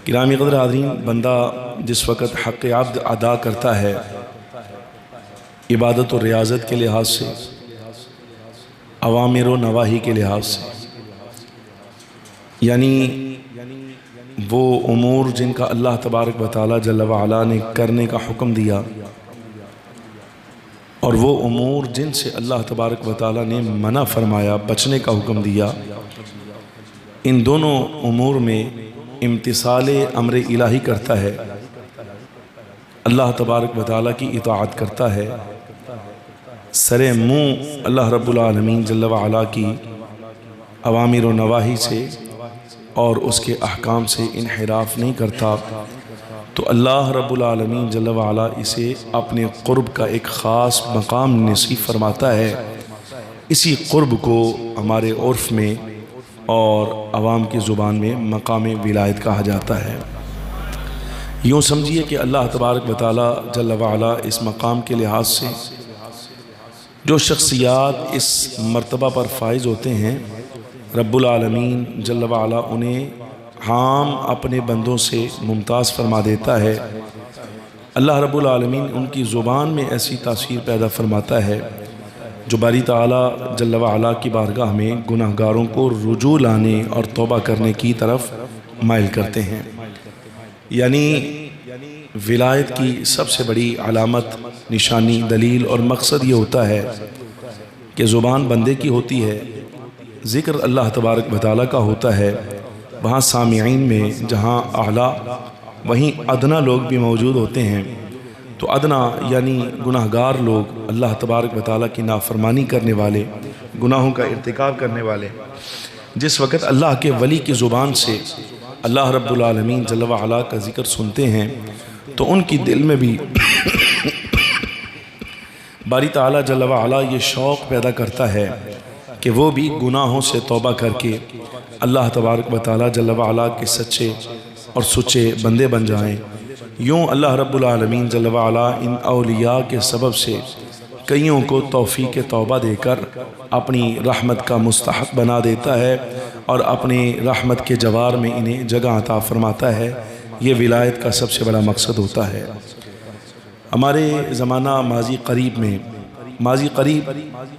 گرامی قدر حاضرین، بندہ جس وقت حق عبد ادا کرتا ہے عبادت و ریاضت کے لحاظ سے، اوامر و نواہی کے لحاظ سے، یعنی وہ امور جن کا اللہ تبارک و تعالی جل وعلا نے کرنے کا حکم دیا اور وہ امور جن سے اللہ تبارک و تعالی نے منع فرمایا، بچنے کا حکم دیا، ان دونوں امور میں امتثال امر الہی کرتا ہے، اللہ تبارک و تعالی کی اطاعت کرتا ہے، سر منہ اللہ رب العالمین جل وعلا کی اوامر و نواہی سے اور اس کے احکام سے انحراف نہیں کرتا، تو اللہ رب العالمین جل وعلا اسے اپنے قرب کا ایک خاص مقام نصیب فرماتا ہے۔ اسی قرب کو ہمارے عرف میں اور عوام کی زبان میں مقام ولایت کہا جاتا ہے۔ یوں سمجھیے کہ اللہ تبارک و تعالی جل وعلا اس مقام کے لحاظ سے جو شخصیات اس مرتبہ پر فائز ہوتے ہیں، رب العالمین جل وعلا انہیں عام اپنے بندوں سے ممتاز فرما دیتا ہے۔ اللہ رب العالمین ان کی زبان میں ایسی تاثیر پیدا فرماتا ہے جو باری تعالیٰ جل وعلا کی بارگاہ میں گناہ گاروں کو رجوع لانے اور توبہ کرنے کی طرف مائل کرتے ہیں۔ یعنی ولایت کی سب سے بڑی علامت، نشانی، دلیل اور مقصد یہ ہوتا ہے کہ زبان بندے کی ہوتی ہے، ذکر اللہ تبارک و تعالیٰ کا ہوتا ہے، وہاں سامعین میں جہاں اعلیٰ وہیں ادنا لوگ بھی موجود ہوتے ہیں، تو ادنا یعنی گناہ گار لوگ، اللہ تبارک و تعالیٰ کی نافرمانی کرنے والے، گناہوں کا ارتکاب کرنے والے، جس وقت اللہ کے ولی کی زبان سے اللہ رب العالمین جل وعلا کا ذکر سنتے ہیں تو ان کی دل میں بھی باری تعالیٰ جل وعلا یہ شوق پیدا کرتا ہے کہ وہ بھی گناہوں سے توبہ کر کے اللہ تبارک و تعالیٰ جل وعلا کے سچے اور سچے بندے بن جائیں۔ یوں اللہ رب العالمین جل وعلا ان اولیاء کے سبب سے کئیوں کو توفیق توبہ دے کر اپنی رحمت کا مستحق بنا دیتا ہے اور اپنی رحمت کے جوار میں انہیں جگہ عطا فرماتا ہے۔ یہ ولایت کا سب سے بڑا مقصد ہوتا ہے۔ ہمارے زمانہ ماضی قریب میں، ماضی قریب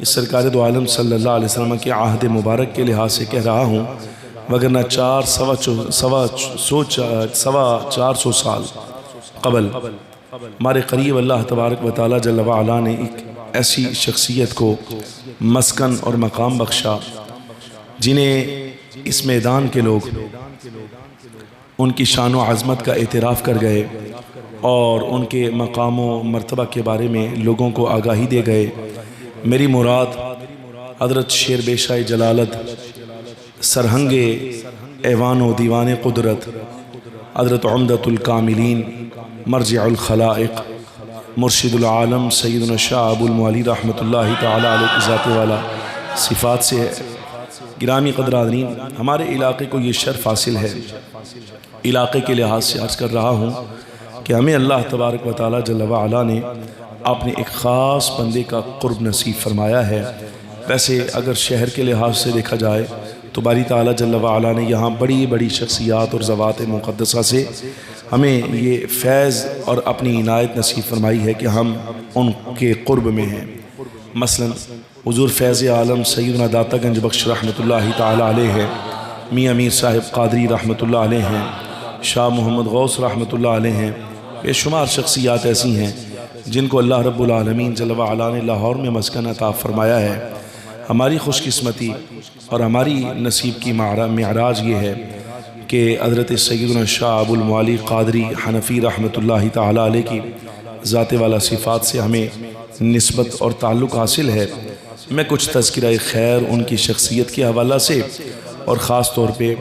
اس سرکار دو عالم صلی اللہ علیہ وسلم کے عہد مبارک کے لحاظ سے کہہ رہا ہوں، وگرنہ سوا چار سو سال قبل ہمارے قریب اللہ تبارک و تعالی جل وعلا نے ایک ایسی شخصیت کو مسکن اور مقام بخشا جنہیں اس میدان کے لوگ ان کی شان و عظمت کا اعتراف کر گئے اور ان کے مقام و مرتبہ کے بارے میں لوگوں کو آگاہی دے گئے۔ میری مراد حضرت شیر بیشہ جلالت، سرہنگ ایوان و دیوان قدرت، حضرت عمدۃ الکاملین، مرجع الخلائق، مرشد العالم سیدنا شاہ ابو المعالی رحمۃ اللہ تعالی علیہ کی ذات والا صفات سے ہے۔ گرامی قدر حاضرین، ہمارے علاقے کو یہ شرف حاصل ہے، علاقے کے لحاظ سے عرض کر رہا ہوں کہ ہمیں اللہ تبارک و تعالی جل وعلا نے اپنے ایک خاص بندے کا قرب نصیب فرمایا ہے۔ ویسے اگر شہر کے لحاظ سے دیکھا جائے تو باری تعالی جل وعلا نے یہاں بڑی بڑی شخصیات اور ذوات مقدسہ سے ہمیں یہ فیض اور اپنی عنایت نصیب فرمائی ہے کہ ہم ان کے قرب میں ہیں۔ مثلا حضور فیض عالم سیدنا داتا گنج بخش رحمۃ اللہ تعالی علیہ ہیں، میاں میر صاحب قادری رحمۃ اللہ علیہ ہیں، شاہ محمد غوث رحمۃ اللہ علیہ ہیں، بے شمار شخصیات ایسی ہیں جن کو اللہ رب العالمین جل وعلا نے لاہور میں مسکن عطا فرمایا ہے۔ ہماری خوش قسمتی اور ہماری نصیب کی معراج یہ ہے کہ حضرت سیدنا شاہ ابو المعالی قادری حنفی رحمۃ اللہ تعالی علیہ کی ذات والا صفات سے ہمیں نسبت اور تعلق حاصل ہے۔ میں کچھ تذکرہ خیر ان کی شخصیت کے حوالہ سے اور خاص طور پہ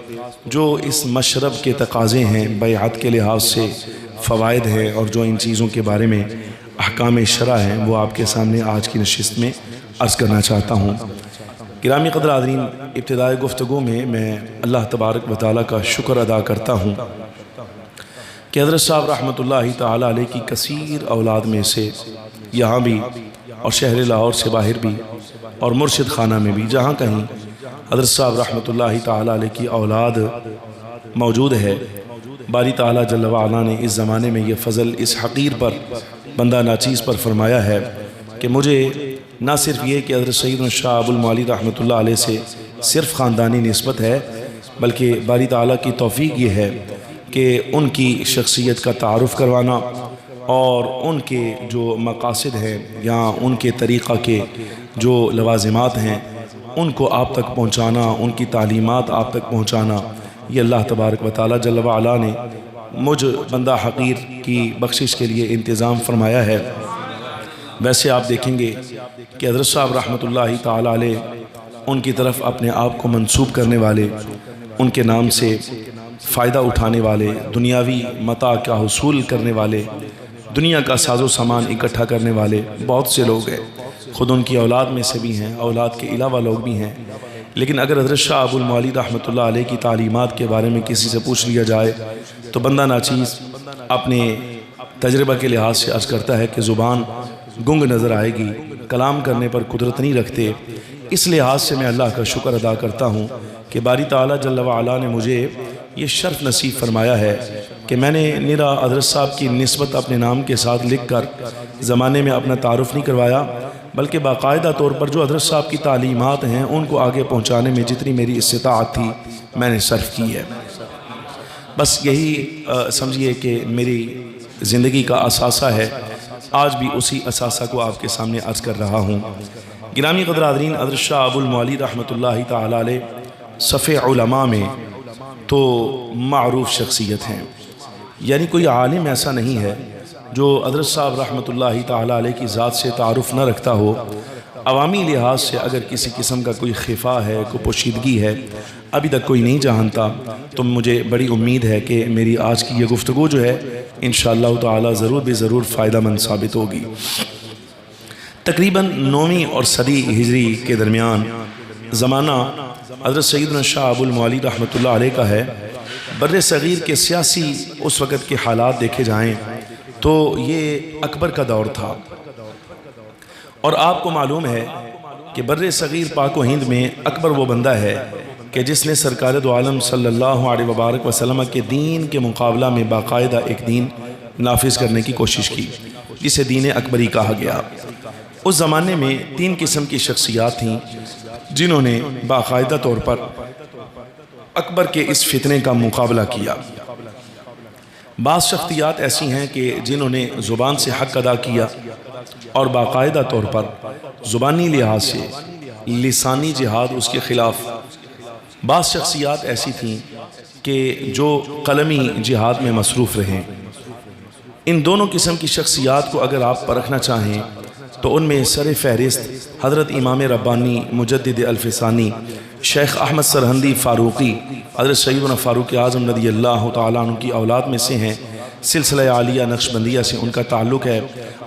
جو اس مشرب کے تقاضے ہیں، بیعت کے لحاظ سے فوائد ہیں اور جو ان چیزوں کے بارے میں احکام شرع ہیں، وہ آپ کے سامنے آج کی نشست میں عرض کرنا چاہتا ہوں۔ گرامی قدر حاضرین، ابتدائی گفتگو میں اللہ تبارک و تعالیٰ کا شکر ادا کرتا ہوں کہ حضرت صاحب رحمۃ اللہ تعالیٰ علیہ کی کثیر اولاد میں سے یہاں بھی اور شہر لاہور سے باہر بھی اور مرشد خانہ میں بھی جہاں کہیں حضرت صاحب رحمۃ اللہ تعالیٰ علیہ کی اولاد موجود ہے، باری تعالیٰ جل وعلا نے اس زمانے میں یہ فضل اس حقیر پر بندہ ناچیز پر فرمایا ہے کہ مجھے نہ صرف یہ کہ حضرت سیدنا شاہ ابو المعالی رحمۃ اللہ علیہ سے صرف خاندانی نسبت ہے، بلکہ باری تعالیٰ کی توفیق یہ ہے کہ ان کی شخصیت کا تعارف کروانا اور ان کے جو مقاصد ہیں یا ان کے طریقہ کے جو لوازمات ہیں ان کو آپ تک پہنچانا، ان کی تعلیمات آپ تک پہنچانا، یہ اللہ تبارک و تعالیٰ جل وعلا نے مجھ بندہ حقیر کی بخشش کے لیے انتظام فرمایا ہے۔ ویسے آپ دیکھیں گے کہ حضرت صاحب رحمۃ اللہ تعالیٰ علیہ ان کی طرف اپنے آپ کو منسوب کرنے والے، ان کے نام سے فائدہ اٹھانے والے، دنیاوی متاع کا حصول کرنے والے، دنیا کا ساز و سامان اکٹھا کرنے والے بہت سے لوگ ہیں، خود ان کی اولاد میں سے بھی ہیں، اولاد کے علاوہ لوگ بھی ہیں۔ لیکن اگر حضرت شاہ ابو المعالی رحمۃ اللہ علیہ کی تعلیمات کے بارے میں کسی سے پوچھ لیا جائے تو بندہ ناچیز اپنے تجربہ کے لحاظ سے عرض کرتا ہے کہ زبان گنگ نظر آئے گی، کلام کرنے پر قدرت نہیں رکھتے۔ اس لحاظ سے میں اللہ کا شکر ادا کرتا ہوں کہ باری تعالیٰ جل وعلا نے مجھے یہ شرف نصیب فرمایا ہے کہ میں نے نرا حضرت صاحب کی نسبت اپنے نام کے ساتھ لکھ کر زمانے میں اپنا تعارف نہیں کروایا، بلکہ باقاعدہ طور پر جو حضرت صاحب کی تعلیمات ہیں ان کو آگے پہنچانے میں جتنی میری استطاعت تھی میں نے صرف کی ہے۔ بس یہی سمجھیے کہ میری زندگی کا اثاثہ ہے، آج بھی اسی اثاثہ کو آپ کے سامنے عرض کر رہا ہوں۔ گرامی قدر حاضرین، حضرت شاہ ابو المعالی رحمۃ اللہ تعالیٰ علیہ صف علماء میں تو معروف شخصیت ہیں، یعنی کوئی عالم ایسا نہیں ہے جو حضرت صاحب رحمۃ اللہ تعالیٰ علیہ کی ذات سے تعارف نہ رکھتا ہو۔ عوامی لحاظ سے اگر کسی قسم کا کوئی خفا ہے، کوئی پوشیدگی ہے، ابھی تک کوئی نہیں جانتا، تو مجھے بڑی امید ہے کہ میری آج کی یہ گفتگو جو ہے انشاءاللہ تعالیٰ ضرور بھی ضرور فائدہ مند ثابت ہوگی۔ تقریباً 9ویں اور صدی ہجری کے درمیان زمانہ حضرت سیدنا شاہ ابو المعالی رحمۃ اللہ علیہ کا ہے۔ بر صغیر کے سیاسی اس وقت کے حالات دیکھے جائیں تو یہ اکبر کا دور تھا، اور آپ کو معلوم ہے کہ بر صغیر پاک و ہند میں اکبر وہ بندہ ہے کہ جس نے سرکار دو عالم صلی اللہ علیہ وبارک وسلم کے دین کے مقابلہ میں باقاعدہ ایک دین نافذ کرنے کی کوشش کی، جسے دین اکبری کہا گیا۔ اس زمانے میں 3 قسم کی شخصیات تھیں جنہوں نے باقاعدہ طور پر اکبر کے اس فتنے کا مقابلہ کیا۔ بعض شخصیات ایسی ہیں کہ جنہوں نے زبان سے حق ادا کیا اور باقاعدہ طور پر زبانی لحاظ سے لسانی جہاد اس کے خلاف۔ بعض شخصیات ایسی تھیں کہ جو قلمی جہاد میں مصروف رہیں۔ ان دونوں قسم کی شخصیات کو اگر آپ پرکھنا چاہیں تو ان میں سر فہرست حضرت امام ربانی مجدد الفسانی شیخ احمد سرہندی فاروقی حضرت سیدنا فاروق اعظم رضی اللہ تعالیٰ عنہ کی اولاد میں سے ہیں۔ سلسلہ عالیہ نقشبندیہ سے ان کا تعلق ہے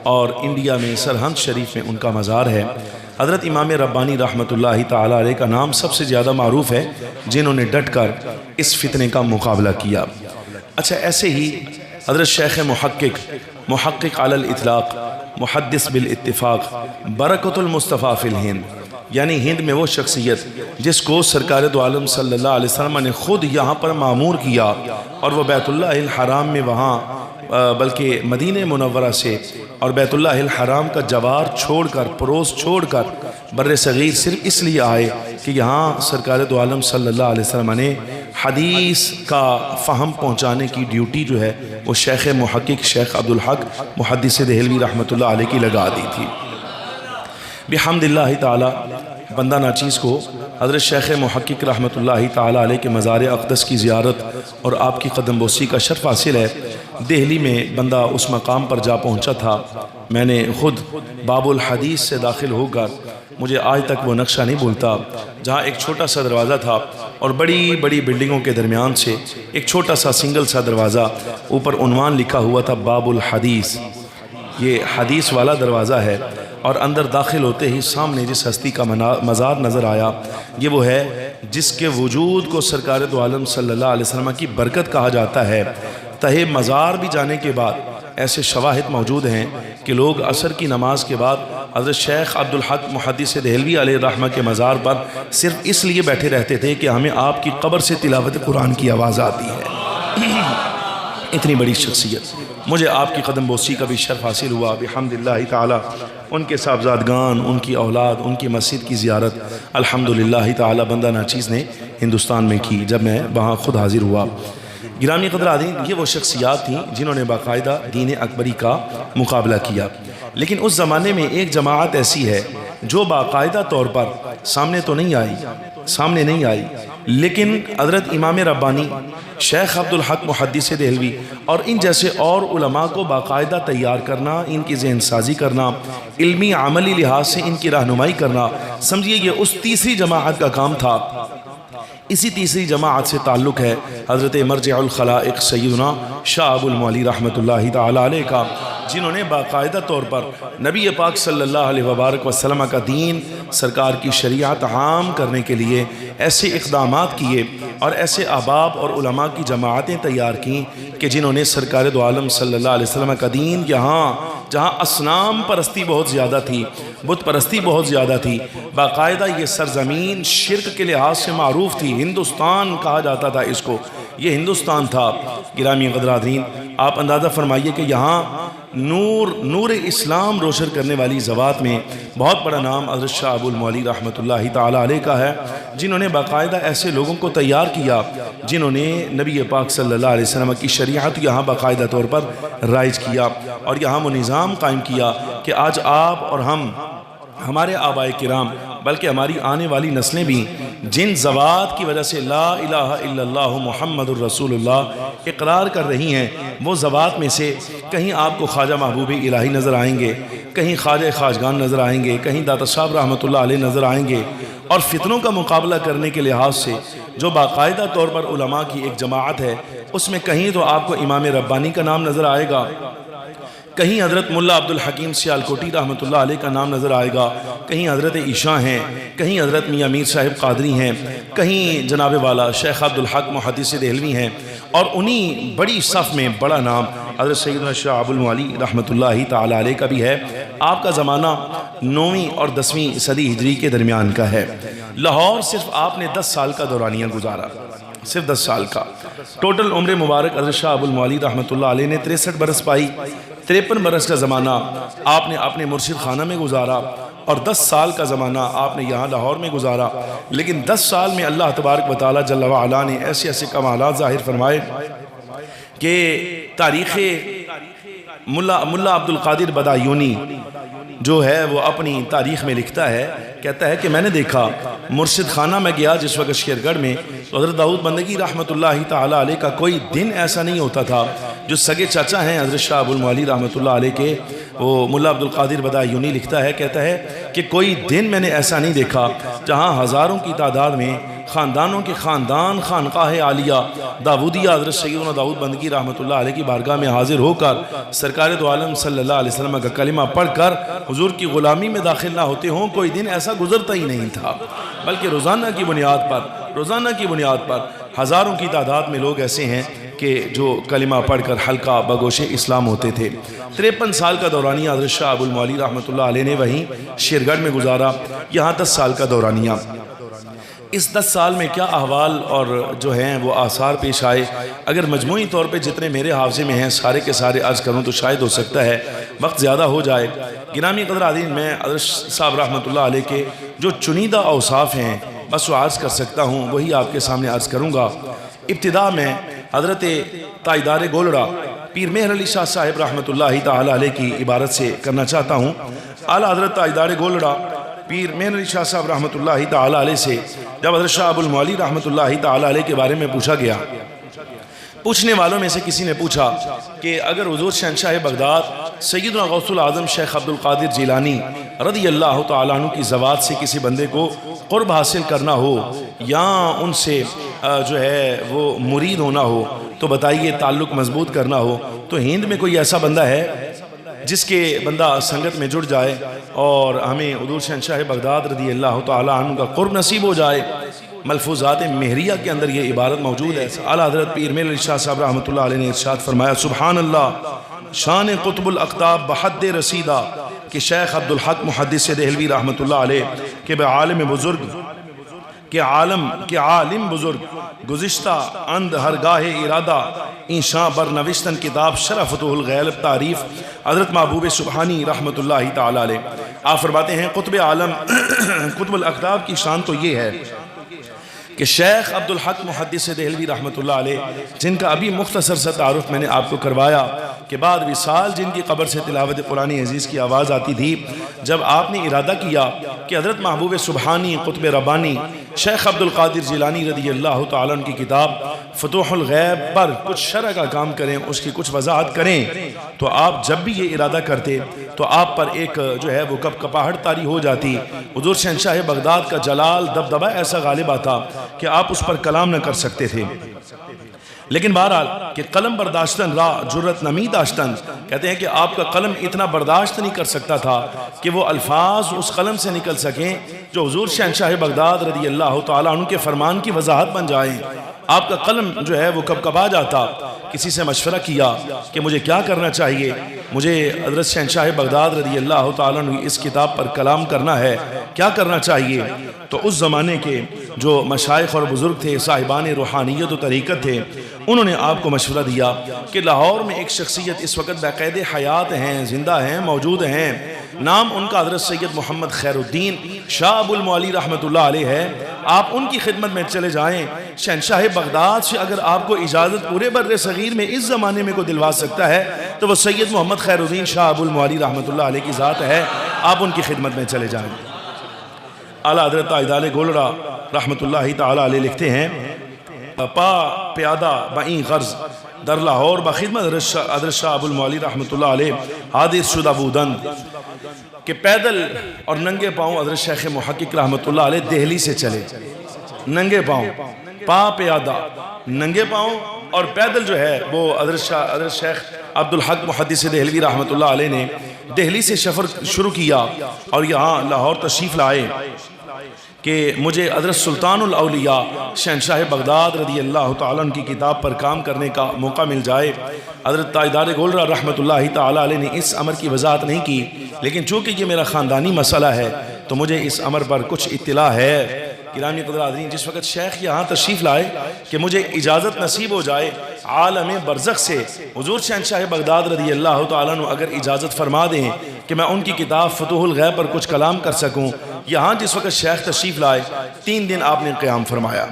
اور انڈیا میں سرہند شریف میں ان کا مزار ہے۔ حضرت امام ربانی رحمۃ اللہ تعالیٰ علیہ کا نام سب سے زیادہ معروف ہے جنہوں نے ڈٹ کر اس فتنے کا مقابلہ کیا۔ اچھا، ایسے ہی حضرت شیخ محقق علی الاطلاق محدث بالاتفاق برکت المصطفیٰ فی الہند، یعنی ہند میں وہ شخصیت جس کو سرکار دو عالم صلی اللہ علیہ وسلم نے خود یہاں پر معمور کیا، اور وہ بیت اللہ الحرام میں وہاں بلکہ مدینہ منورہ سے اور بیت اللہ الحرام کا جوار چھوڑ کر، پروس چھوڑ کر بر صغیر صرف اس لیے آئے کہ یہاں سرکار دو عالم صلی اللہ علیہ وسلم نے حدیث کا فہم پہنچانے کی ڈیوٹی جو ہے وہ شیخ محقق شیخ عبدالحق محدث دہلوی رحمۃ اللہ علیہ کی لگا دی تھی۔ بحمد اللہ تعالی بندہ ناچیز کو حضرت شیخ محقق رحمۃ اللہ تعالی علیہ کے مزار اقدس کی زیارت اور آپ کی قدم بوسی کا شرف حاصل ہے۔ دہلی میں بندہ اس مقام پر جا پہنچا تھا، میں نے خود باب الحدیث سے داخل ہو کر، مجھے آج تک وہ نقشہ نہیں بھولتا، جہاں ایک چھوٹا سا دروازہ تھا اور بڑی بڑی بلڈنگوں کے درمیان سے ایک چھوٹا سا سنگل سا دروازہ، اوپر عنوان لکھا ہوا تھا باب الحدیث، یہ حدیث والا دروازہ ہے۔ اور اندر داخل ہوتے ہی سامنے جس ہستی کا مزار نظر آیا، یہ وہ ہے جس کے وجود کو سرکار دو عالم صلی اللہ علیہ وسلم کی برکت کہا جاتا ہے۔ تہہ مزار بھی جانے کے بعد ایسے شواہد موجود ہیں کہ لوگ عصر کی نماز کے بعد حضرت شیخ عبدالحق محدث دہلوی علیہ الرحمہ کے مزار پر صرف اس لیے بیٹھے رہتے تھے کہ ہمیں آپ کی قبر سے تلاوت قرآن کی آواز آتی ہے۔ اتنی بڑی شخصیت، مجھے آپ کی قدم بوسی کا بھی شرف حاصل ہوا بحمداللہ تعالی۔ ان کے صاحبزادگان، ان کی اولاد، ان کی مسجد کی زیارت الحمدللہ تعالی بندہ ناچیز نے ہندوستان میں کی جب میں وہاں خود حاضر ہوا۔ گرامی قدر آدین، یہ وہ شخصیات تھیں جنہوں نے باقاعدہ دین اکبری کا مقابلہ کیا، لیکن اس زمانے میں ایک جماعت ایسی ہے جو باقاعدہ طور پر سامنے نہیں آئی، لیکن حضرت امام ربانی، شیخ عبدالحق محدث دہلوی اور ان جیسے اور علماء کو باقاعدہ تیار کرنا، ان کی ذہن سازی کرنا، علمی عملی لحاظ سے ان کی رہنمائی کرنا، سمجھیے یہ اس تیسری جماعت کا کام تھا۔ اسی تیسری جماعت سے تعلق ہے حضرت مرجع الخلائق سیدنا شاہ ابو المعلی رحمۃ اللہ تعالی علیہ کا، جنہوں نے باقاعدہ طور پر نبی پاک صلی اللہ علیہ وبارک وسلم کا دین، سرکار کی شریعت عام کرنے کے لیے ایسے اقدامات کیے اور ایسے احباب اور علماء کی جماعتیں تیار کیں کہ جنہوں نے سرکار دو عالم صلی اللہ علیہ وسلم کا دین یہاں جہاں اصنام پرستی بہت زیادہ تھی، بت پرستی بہت زیادہ تھی، باقاعدہ یہ سرزمین شرک کے لحاظ سے معروف تھی، ہندوستان کہا جاتا تھا اس کو، یہ ہندوستان تھا۔ گرامی قدراتین، آپ اندازہ فرمائیے کہ یہاں نور اسلام روشن کرنے والی ذوات میں بہت بڑا نام حضرت شاہ ابو المعلی رحمۃ اللہ تعالی علیہ کا ہے، جنہوں نے باقاعدہ ایسے لوگوں کو تیار کیا جنہوں نے نبی پاک صلی اللہ علیہ وسلم کی شریعت یہاں باقاعدہ طور پر رائج کیا اور یہاں وہ نظام قائم کیا کہ آج آپ اور ہم، ہمارے آباء کرام، بلکہ ہماری آنے والی نسلیں بھی جن ذوات کی وجہ سے لا الہ الا اللہ محمد الرسول اللہ اقرار کر رہی ہیں، وہ ذوات میں سے کہیں آپ کو خواجہ محبوب الہی نظر آئیں گے، کہیں خواجہ خواجگان نظر آئیں گے، کہیں داتا صاحب رحمۃ اللہ علیہ نظر آئیں گے، اور فتنوں کا مقابلہ کرنے کے لحاظ سے جو باقاعدہ طور پر علماء کی ایک جماعت ہے، اس میں کہیں تو آپ کو امام ربانی کا نام نظر آئے گا، کہیں حضرت ملا عبدالحکیم سیالکوٹی رحمۃ اللہ علیہ کا نام نظر آئے گا، کہیں حضرت عیشا ہیں، کہیں حضرت میاں میر صاحب قادری ہیں، کہیں جناب والا شیخ عبدالحق محدث دہلوی ہیں، اور انہی بڑی صف میں بڑا نام حضرت سیدنا شاہ ابو المعلی رحمۃ اللہ تعالی علیہ کا بھی ہے۔ آپ کا زمانہ 9ویں اور 10ویں صدی ہجری کے درمیان کا ہے۔ لاہور صرف آپ نے 10 سال کا دورانیہ گزارا، صرف 10 سال کا۔ ٹوٹل عمر مبارک حضرت شاہ ابو المعلی رحمۃ اللہ علیہ نے 63 برس پائی۔ 53 برس کا زمانہ آپ نے اپنے مرشد خانہ میں گزارا اور 10 سال کا زمانہ آپ نے یہاں لاہور میں گزارا، لیکن 10 سال میں اللہ تبارک و تعالی جل وعلا نے ایسے ایسے کمالات ظاہر فرمائے کہ تاریخ ملا عبدالقادر بدایونی جو ہے وہ اپنی تاریخ میں لکھتا ہے، کہتا ہے کہ میں نے دیکھا مرشد خانہ میں گیا جس وقت شیرگڑھ میں، تو حضرت داؤد بندگی رحمۃ اللہ تعالی علیہ کا کوئی دن ایسا نہیں ہوتا تھا، جو سگے چاچا ہیں حضرت شاہ ابو المعلی رحمۃ اللہ علیہ کے، وہ ملا عبدالقادر بدایونی لکھتا ہے، کہتا ہے کہ کوئی دن میں نے ایسا نہیں دیکھا جہاں ہزاروں کی تعداد میں خاندانوں کے خاندان خانقاہ عالیہ داودیہ حضرت سیدنا داؤد بندگی رحمۃ اللہ علیہ کی بارگاہ میں حاضر ہو کر سرکار دو عالم صلی اللہ علیہ وسلم کا کلمہ پڑھ کر حضور کی غلامی میں داخل نہ ہوتے ہوں، کوئی دن ایسا گزرتا ہی نہیں تھا، بلکہ روزانہ کی بنیاد پر ہزاروں کی تعداد میں لوگ ایسے ہیں کہ جو کلمہ پڑھ کر حلقہ بگوش اسلام ہوتے تھے۔ 53 سال کا دورانیہ حضرت شاہ ابو المعلی رحمۃ اللہ علیہ نے وہیں شیرگڑھ میں گزارا، یہاں 10 سال کا دورانیہ۔ اس 10 سال میں کیا احوال اور جو ہیں وہ آثار پیش آئے، اگر مجموعی طور پہ جتنے میرے حافظے میں ہیں سارے کے سارے عرض کروں تو شاید ہو سکتا ہے وقت زیادہ ہو جائے۔ گرامی قدر عزیز، میں حضرت صاحب رحمۃ اللہ علیہ کے جو چنیدہ اوصاف ہیں بس وہ عرض کر سکتا ہوں، وہی آپ کے سامنے عرض کروں گا۔ ابتدا میں حضرت تاجدار گولڑا پیر مہر علی شاہ صاحب رحمۃ اللہ تعالی علیہ کی عبارت سے کرنا چاہتا ہوں۔ اعلیٰ حضرت تاجدار گولڑا پیر مہر علی شاہ صاحب رحمۃ اللہ تعالی علیہ سے جب حضرت شاہ ابو المعلی رحمۃ اللہ تعالی علیہ کے بارے میں پوچھا گیا، پوچھنے والوں میں سے کسی نے پوچھا کہ اگر حضور شہنشاہ بغداد سیدنا غوث العظم شیخ عبدالقادر جیلانی رضی اللہ تعالیٰ عنہ کی ذوات سے کسی بندے کو قرب حاصل کرنا ہو یا ان سے جو ہے وہ مرید ہونا ہو تو بتائیے، تعلق مضبوط کرنا ہو تو ہند میں کوئی ایسا بندہ ہے جس کے بندہ سنگت میں جڑ جائے اور ہمیں حضور شہنشاہ بغداد رضی اللہ تعالیٰ عنہ کا قرب نصیب ہو جائے؟ ملفوظات مہریہ کے اندر یہ عبارت موجود ہے۔ اعلیٰ حضرت پیر مہر علی شاہ صاحب رحمۃ اللہ علیہ نے ارشاد فرمایا، سبحان اللہ شان قطب الاقطاب بحد رسیدہ، کہ شیخ عبدالحق محدث دہلوی رحمۃ اللہ علیہ کے عالم بزرگ کہ عالم بزرگ گزشتہ اند ہرگاہ ارادہ انشاء برنوشتن کتاب شرح فتوح الغیب تعریف حضرت محبوب سبحانی رحمت اللہ تعالی علیہ۔ آپ فرماتے ہیں قطب عالم قطب الاقطاب کی شان تو یہ ہے کہ شیخ عبدالحق محدث دہلوی رحمت اللہ علیہ، جن کا ابھی مختصر سا تعارف میں نے آپ کو کروایا کہ بعد وصال جن کی قبر سے تلاوت قرآن عزیز کی آواز آتی تھی، جب آپ نے ارادہ کیا کہ حضرت محبوب سبحانی قطب ربانی شیخ عبدالقادر جیلانی رضی اللہ تعالیٰ عنہ کی کتاب فتوح الغیب پر کچھ شرح کا کام کریں، اس کی کچھ وضاحت کریں، تو آپ جب بھی یہ ارادہ کرتے تو آپ پر ایک جو ہے وہ کپ کپاہٹ طاری ہو جاتی، حضور شہنشاہ بغداد کا جلال دبدبہ ایسا غالب آتا کہ آپ اس پر کلام نہ کر سکتے تھے۔ لیکن بہرحال کہ قلم برداشتن را جرت نمی داشتن، کہتے ہیں کہ آپ کا قلم اتنا برداشت نہیں کر سکتا تھا کہ وہ الفاظ اس قلم سے نکل سکیں جو حضور شہنشاہ بغداد رضی اللہ تعالیٰ عنہ کے فرمان کی وضاحت بن جائیں۔ آپ کا قلم جو ہے وہ کبکبا جاتا۔ کسی سے مشورہ کیا کہ مجھے کیا کرنا چاہیے، مجھے حضرت شہنشاہ بغداد رضی اللہ تعالیٰ عنہ اس کتاب پر کلام کرنا ہے، کیا کرنا چاہیے؟ تو اس زمانے کے جو مشائخ اور بزرگ تھے، صاحبان روحانیت و طریقت تھے، انہوں نے آپ کو مشورہ دیا کہ لاہور میں ایک شخصیت اس وقت باقاعدہ حیات ہیں، زندہ ہیں، موجود ہیں، نام ان کا حضرت سید محمد خیر الدین شاہ ابو المعالی رحمت اللہ علیہ ہے، آپ ان کی خدمت میں چلے جائیں۔ شہنشاہ بغداد سے اگر آپ کو اجازت پورے بر صغیر میں اس زمانے میں کو دلوا سکتا ہے تو وہ سید محمد خیر الدین شاہ ابو المعالی رحمت اللہ علیہ کی ذات ہے، آپ ان کی خدمت میں چلے جائیں۔ اعلیٰ حضرت تاجدار گولڑا رحمت اللہ تعالی علیہ لکھتے ہیں پا پیادہ بائیں غرض در لاہور بخدمت حضرت شاہ ابو المعالی رحمت اللہ علیہ حادث شدہ بودند کہ پیدل اور ننگے پاؤں حضرت شیخ محقق رحمت اللہ علیہ دہلی سے چلے، ننگے پاؤں، پا پیادہ ننگے پاؤں اور پیدل جو ہے وہ حضرت شیخ عبدالحق محدث دہلوی رحمت اللہ علیہ نے دہلی سے سفر شروع کیا اور یہاں لاہور تشریف لائے کہ مجھے حضرت سلطان الاولیاء شہنشاہ بغداد رضی اللہ تعالیٰ عنہ کی کتاب پر کام کرنے کا موقع مل جائے۔ حضرت تاجدار گولڑا رحمت اللہ تعالیٰ علیہ نے اس امر کی وضاحت نہیں کی، لیکن چونکہ یہ میرا خاندانی مسئلہ ہے تو مجھے اس امر پر کچھ اطلاع ہے۔ گرامی قدر حاضرین، جس وقت شیخ یہاں تشریف لائے کہ مجھے اجازت نصیب ہو جائے عالم برزخ سے حضور شہنشاہ بغداد رضی اللہ تعالیٰ عنہ اگر اجازت فرما دیں کہ میں ان کی کتاب فتوح الغیب پر کچھ کلام کر سکوں، یہاں جس وقت شیخ تشریف لائے 3 دن آپ نے قیام فرمایا،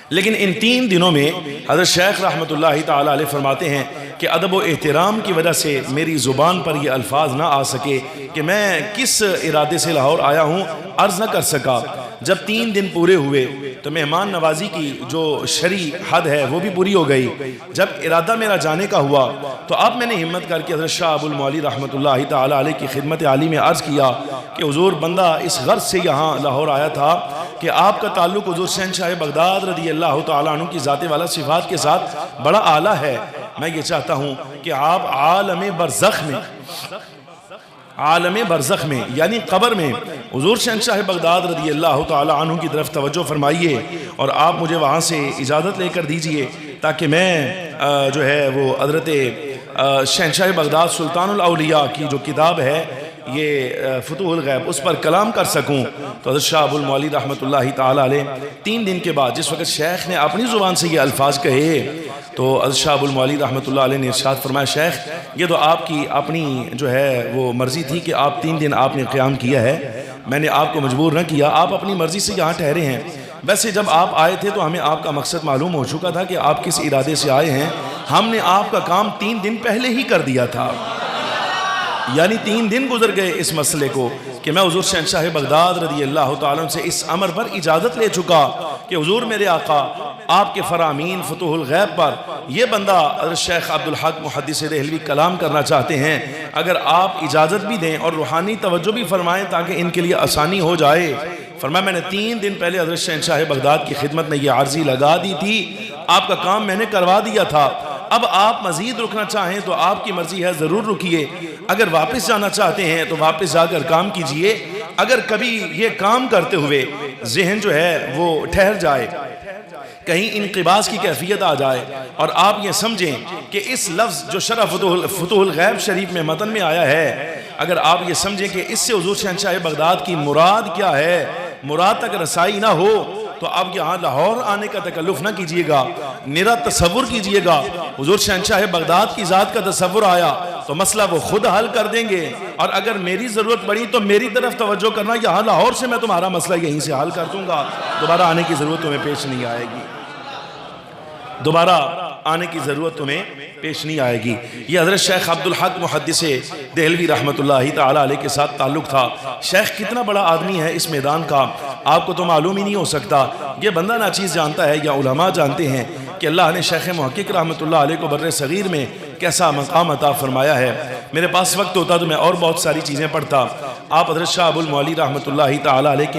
لیکن ان 3 دنوں میں حضرت شیخ رحمت اللہ تعالیٰ علیہ فرماتے ہیں کہ ادب و احترام کی وجہ سے میری زبان پر یہ الفاظ نہ آ سکے کہ میں کس ارادے سے لاہور آیا ہوں، عرض نہ کر سکا۔ جب 3 دن پورے ہوئے تو مہمان نوازی کی جو شرعی حد ہے وہ بھی پوری ہو گئی۔ جب ارادہ میرا جانے کا ہوا تو اب میں نے ہمت کر کے حضرت شاہ ابو المعالی رحمت اللہ تعالیٰ علیہ کی خدمت عالی میں عرض کیا کہ حضور بندہ اس غرض سے یہاں لاہور آیا تھا کہ آپ کا تعلق حضور شہنشاہ بغداد رضی اللہ تعالیٰ عنہ کی ذات والا صفات کے ساتھ بڑا اعلیٰ ہے، میں یہ چاہتا ہوں کہ آپ عالم برزخ میں یعنی قبر میں حضور شہنشاہ بغداد رضی اللہ تعالیٰ عنہ کی طرف توجہ فرمائیے اور آپ مجھے وہاں سے اجازت لے کر دیجئے تاکہ میں جو ہے وہ حضرت شہنشاہ بغداد سلطان الاولیاء کی جو کتاب ہے یہ فتوح الغیب اس پر کلام کر سکوں۔ تو حضرت شاہ ابو المعالی رحمت اللہ تعالیٰ علیہ 3 دن کے بعد جس وقت شیخ نے اپنی زبان سے یہ الفاظ کہے تو حضرت شاہ ابو المعالی رحمت اللہ علیہ نے ارشاد فرمایا شیخ یہ تو آپ کی اپنی جو ہے وہ مرضی تھی کہ آپ 3 دن آپ نے قیام کیا ہے، میں نے آپ کو مجبور نہ کیا، آپ اپنی مرضی سے یہاں ٹھہرے ہیں۔ ویسے جب آپ آئے تھے تو ہمیں آپ کا مقصد معلوم ہو چکا تھا کہ آپ کس ارادے سے آئے ہیں، ہم نے آپ کا کام 3 دن پہلے ہی کر دیا تھا، یعنی 3 دن گزر گئے اس مسئلے کو کہ میں حضور شہنشاہ بغداد رضی اللہ تعالیٰ عنہ سے اس امر پر اجازت لے چکا کہ حضور میرے آقا آپ کے فرامین فتوح الغیب پر یہ بندہ حضرت شیخ عبدالحق محدث دہلوی کلام کرنا چاہتے ہیں، اگر آپ اجازت بھی دیں اور روحانی توجہ بھی فرمائیں تاکہ ان کے لیے آسانی ہو جائے۔ فرمایا میں نے 3 دن پہلے حضرت شہنشاہ بغداد کی خدمت میں یہ عرضی لگا دی تھی، آپ کا کام میں نے کروا دیا تھا، اب آپ مزید رکنا چاہیں تو آپ کی مرضی ہے، ضرور رکیے، اگر واپس جانا چاہتے ہیں تو واپس جا کر کام کیجئے، اگر کبھی یہ کام کرتے ہوئے ذہن جو ہے وہ ٹھہر جائے، کہیں انقباض کی کیفیت آ جائے اور آپ یہ سمجھیں کہ اس لفظ جو شرح فتوح الغیب شریف میں متن میں آیا ہے، اگر آپ یہ سمجھیں کہ اس سے حضور شہنشاہ بغداد کی مراد کیا ہے مراد تک رسائی نہ ہو تو اب یہاں لاہور آنے کا تکلف نہ کیجئے گا، نرا تصور کیجئے گا۔ حضور شہنشاہ بغداد کی ذات کا تصور آیا تو مسئلہ وہ خود حل کر دیں گے، اور اگر میری ضرورت پڑی تو میری طرف توجہ کرنا، یہاں لاہور سے میں تمہارا مسئلہ یہیں سے حل کر دوں گا، دوبارہ آنے کی ضرورت تمہیں پیش نہیں آئے گی، دوبارہ آنے کی ضرورت تمہیں پیش نہیں آئے گی۔ یہ حضرت شیخ عبدالحق محدث دہلوی رحمۃ اللہ تعالیٰ علیہ کے ساتھ تعلق تھا۔ شیخ کتنا بڑا آدمی ہے اس میدان کا، آپ کو تو معلوم ہی نہیں ہو سکتا۔ یہ بندہ ناچیز جانتا ہے یا علماء جانتے ہیں کہ اللہ نے شیخ محقق رحمۃ اللہ علیہ کو بر صغیر میں کیسا مقام عطا فرمایا ہے۔ میرے پاس وقت ہوتا تو میں اور بہت ساری چیزیں پڑھتا۔ آپ حضرت شاہ ابو المعالی رحمۃ اللہ تعالیٰ علیہ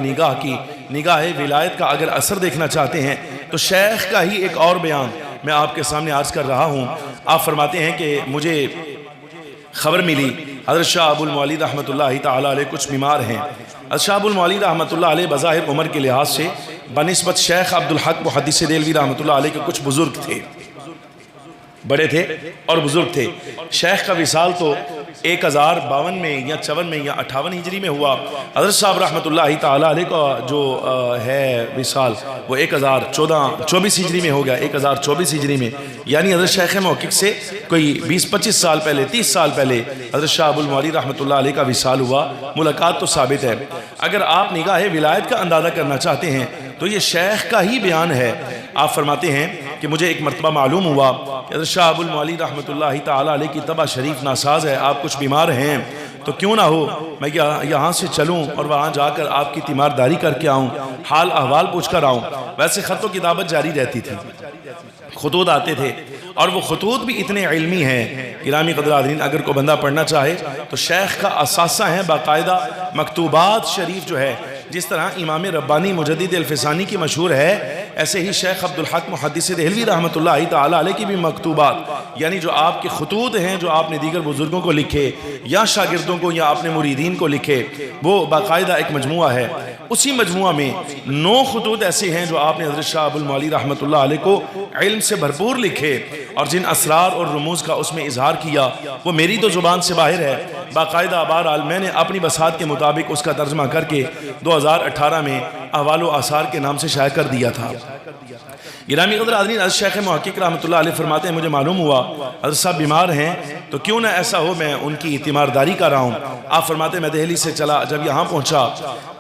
کی نگاہ ولایت کا اگر اثر دیکھنا چاہتے ہیں تو شیخ کا ہی ایک اور بیان میں آپ کے سامنے عرض کر رہا ہوں۔ آپ فرماتے ہیں کہ مجھے خبر ملی حضرت شاہ ابو المعالی رحمۃ اللہ تعالیٰ علیہ کچھ بیمار ہیں۔ حضرت شاہ ابو المعالی رحمۃ اللہ علیہ بظاہر عمر کے لحاظ سے بنسبت شیخ عبدالحق محدث دہلوی رحمۃ اللہ علیہ کے کچھ بزرگ تھے، بڑے تھے اور بزرگ تھے۔ شیخ کا وصال تو 1052 میں یا 54 میں یا 58 ہجری میں ہوا۔ حضرت صاحب رحمۃ اللہ تعالیٰ علیہ کا جو ہے وصال وہ 1024 ہجری میں ہو گیا، 1024 ہجری میں، یعنی حضرت شیخ محقق سے کوئی 20-25 سال پہلے، 30 سال پہلے حضرت شاہ ابو المعالی رحمۃ اللہ علیہ کا وصال ہوا۔ ملاقات تو ثابت ہے۔ اگر آپ نگاہ ولایت کا اندازہ کرنا چاہتے ہیں تو یہ شیخ کا ہی بیان ہے۔ آپ فرماتے ہیں کہ مجھے ایک مرتبہ معلوم ہوا کہ حضرت شاہ ابو المعالی رحمۃ اللہ تعالیٰ علیہ کی طبع شریف ناساز ہے، آپ کچھ بیمار ہیں، تو کیوں نہ ہو میں یہاں سے چلوں اور وہاں جا کر آپ کی تیمارداری کر کے آؤں، حال احوال پوچھ کر آؤں۔ ویسے خط و کتابت جاری رہتی تھی، خطوط آتے تھے، اور وہ خطوط بھی اتنے علمی ہیں۔ گرامی قدر حاضرین، اگر کوئی بندہ پڑھنا چاہے تو شیخ کا اثاثہ ہے باقاعدہ مکتوبات شریف جو ہے، جس طرح امام ربانی مجدد الفسانی کی مشہور ہے، ایسے ہی شیخ عبدالحق محدث دہلوی رحمۃ اللہ تعالیٰ علیہ کی بھی مکتوبات، یعنی جو آپ کے خطوط ہیں جو آپ نے دیگر بزرگوں کو لکھے یا شاگردوں کو یا اپنے مریدین کو لکھے، وہ باقاعدہ ایک مجموعہ ہے۔ اسی مجموعہ میں 9 خطوط ایسے ہیں جو آپ نے حضرت شاہ ابو المعالی رحمۃ اللہ علیہ کو علم سے بھرپور لکھے، اور جن اسرار اور رموز کا اس میں اظہار کیا وہ میری تو زبان سے باہر ہے۔ باقاعدہ بہرحال میں نے اپنی بساط کے مطابق اس کا ترجمہ کر کے 2018 میں احوال و آثار کے نام سے شائع کر دیا تھا۔ گرامی قدر حاضرین، حضرت شیخ محقق رحمۃ اللہ علیہ فرماتے ہیں مجھے معلوم ہوا حضرت صاحب بیمار ہیں، تو کیوں نہ ایسا ہو میں ان کی تیمارداری کر رہا ہوں۔ آپ فرماتے ہیں میں دہلی سے چلا، جب یہاں پہنچا،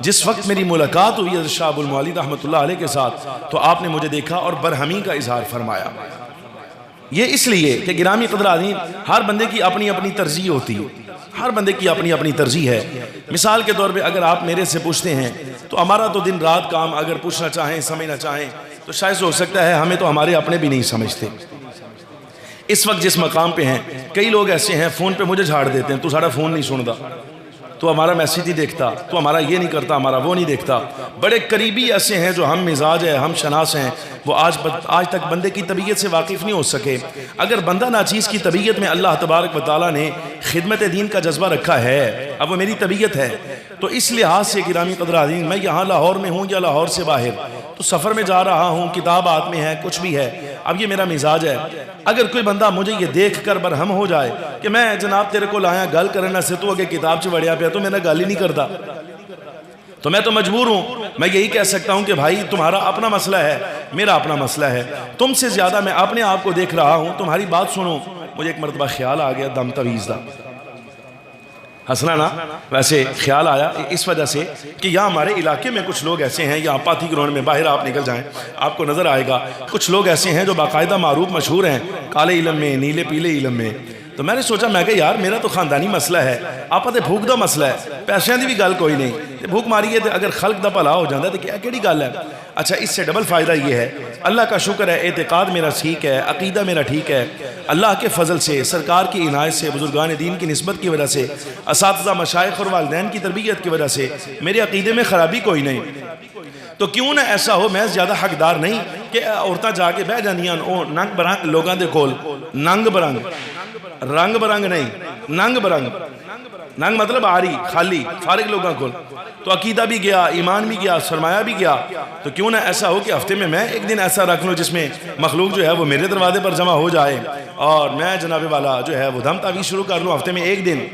جس وقت میری ملاقات ہوئی حضرت شاہ ابو المعالی رحمۃ اللہ علیہ کے ساتھ، تو آپ نے مجھے دیکھا اور برہمی کا اظہار فرمایا۔ یہ اس لیے کہ گرامی قدر حاضرین، ہر بندے کی اپنی اپنی ترجیح ہوتی ہے، ہر بندے کی اپنی اپنی ترجیح ہے۔ مثال کے طور پہ اگر آپ میرے سے پوچھتے ہیں تو ہمارا تو دن رات کام، اگر پوچھنا چاہیں سمجھنا چاہیں تو شاید ہو سکتا ہے ہمیں تو ہمارے اپنے بھی نہیں سمجھتے۔ اس وقت جس مقام پہ ہیں، کئی لوگ ایسے ہیں فون پہ مجھے جھاڑ دیتے ہیں، تو ساڑھا فون نہیں سنتا، تو ہمارا میسیج نہیں دیکھتا، تو ہمارا یہ نہیں کرتا، ہمارا وہ نہیں دیکھتا۔ بڑے قریبی ایسے ہیں جو ہم مزاج ہے، ہم شناس ہیں، وہ آج تک بندے کی طبیعت سے واقف نہیں ہو سکے۔ اگر بندہ ناچیز کی طبیعت میں اللہ تبارک و تعالیٰ نے خدمت دین کا جذبہ رکھا ہے، اب وہ میری طبیعت ہے، تو اس لحاظ سے گرامی قدر حاضرین، میں یہاں لاہور میں ہوں یا لاہور سے باہر، تو سفر میں جا رہا ہوں، کتاب ہاتھ میں ہے، کچھ بھی ہے، اب یہ میرا مزاج ہے۔ اگر کوئی بندہ مجھے یہ دیکھ کر برہم ہو جائے کہ میں جناب تیرے کو لایا گل کرنا سے تو اگر کتاب چ وڑیا پیا تو میں گل ہی نہیں کرتا، تو میں تو مجبور ہوں، میں یہی کہہ سکتا ہوں کہ بھائی تمہارا اپنا مسئلہ ہے، میرا اپنا مسئلہ ہے، تم سے زیادہ میں اپنے آپ کو دیکھ رہا ہوں، تمہاری بات سنوں۔ مجھے ایک مرتبہ خیال آ گیا دم تویز دا، ہنسنا نا، ویسے خیال آیا اس وجہ سے کہ یہاں ہمارے علاقے میں کچھ لوگ ایسے ہیں، یہاں پاتی گراؤنڈ میں باہر آپ نکل جائیں آپ کو نظر آئے گا، کچھ لوگ ایسے ہیں جو باقاعدہ معروف مشہور ہیں کالے علم میں، نیلے پیلے علم میں۔ تو میں نے سوچا، میں کہ یار میرا تو خاندانی مسئلہ ہے، آپ تے بھوک دا مسئلہ ہے، پیسے دی بھی گل کوئی نہیں، بھوک ماری ہے اگر خلق دا بھلا ہو جاتا ہے تو کیا کیڑی گل ہے۔ اچھا، اس سے ڈبل فائدہ یہ ہے، اللہ کا شکر ہے اعتقاد میرا ٹھیک ہے، عقیدہ میرا ٹھیک ہے، اللہ کے فضل سے، سرکار کی عنایت سے، بزرگان دین کی نسبت کی وجہ سے، اساتذہ مشائخ اور والدین کی تربیت کی وجہ سے میرے عقیدے میں خرابی کوئی نہیں۔ تو کیوں نہ ایسا ہو، میں زیادہ حقدار نہیں کہ عورتیں جا کے بہ جاندیاں ننگ برنگ لوگاں دے کول، ننگ برنگ، رنگ برنگ نہیں، ننگ برنگ، ننگ مطلب آری، خالی، فارغ لوگاں کول، تو عقیدہ بھی گیا، ایمان بھی گیا، سرمایہ بھی گیا۔ تو کیوں نہ ایسا ہو کہ ہفتے میں ایک دن ایسا رکھ لوں جس میں مخلوق جو ہے وہ میرے دروازے پر جمع ہو جائے، اور میں جناب والا جو ہے وہ دم تعویذ شروع کر لوں ہفتے میں ایک دن۔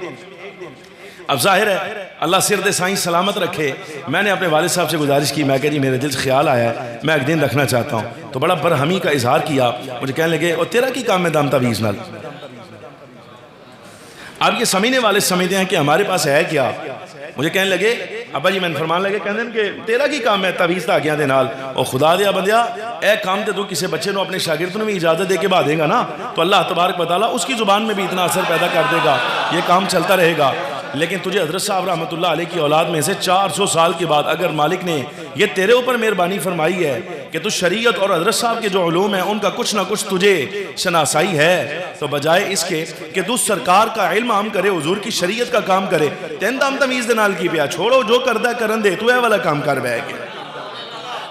اب ظاہر ہے اللہ سرد سائیں سلامت رکھے، میں نے اپنے والد صاحب سے گزارش کی، میں کہا جی میرے دل سے خیال آیا ہے میں ایک دن رکھنا چاہتا ہوں، تو بڑا برہمی کا اظہار کیا، مجھے کہنے لگے اور تیرا کی کام میں دام تعویذ نال؟ آپ یہ سمجھنے والے سمجھتے ہیں کہ ہمارے پاس ہے کیا؟ مجھے کہنے لگے ابا جی، میں فرمان لگے کہنے کہ تیرا کی کام ہے تعویذ تاکیاں دے نال، اور خدا دیا بندیا اے کام تے تو کسی بچے نو اپنے شاگرد نے بھی اجازت دے کے بعد دے گا نا، تو اللہ تبارک و تعالیٰ اس کی زبان میں بھی اتنا اثر پیدا کر دے گا، یہ کام چلتا رہے گا۔ لیکن تجھے حضرت صاحب رحمۃ اللہ علیہ کی اولاد میں سے 400 سال کے بعد اگر مالک نے یہ تیرے اوپر مہربانی فرمائی ہے کہ تو شریعت اور حضرت صاحب کے جو علوم ہیں ان کا کچھ نہ کچھ تجھے شناسائی ہے، تو بجائے اس کے کہ تو سرکار کا علم عام کرے، حضور کی شریعت کا کام کرے، تین دام تمیز دے نال کی پیا، چھوڑو جو کردہ کرن دے، تو اے والا کام کر بے گے۔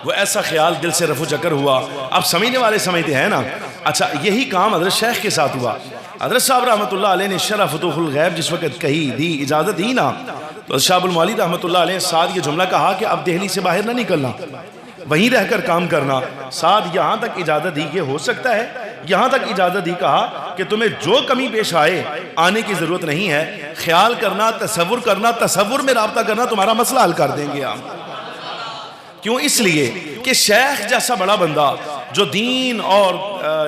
وہ ایسا خیال دل سے رفع چکر ہوا۔ اب سمجھنے والے سمجھتے ہیں نا، اچھا یہی کام حضرت شیخ کے ساتھ ہوا۔ حضرت صاحب رحمۃ اللہ علیہ نے شرح فتوح الغیب جس وقت کہی دی، اجازت دی نا، تو شاہ المعالی رحمۃ اللہ علیہ ساتھ یہ جملہ کہا کہ اب دہلی سے باہر نہ نکلنا، وہیں رہ کر کام کرنا۔ ساتھ یہاں تک اجازت دی، یہ ہو سکتا ہے، یہاں تک اجازت دی، کہا کہ تمہیں جو کمی پیش آئے آنے کی ضرورت نہیں ہے، خیال کرنا، تصور میں رابطہ کرنا، تمہارا مسئلہ حل کر دیں گے ہم۔ کیوں؟ اس لیے کہ شیخ جیسا بڑا بندہ جو دین اور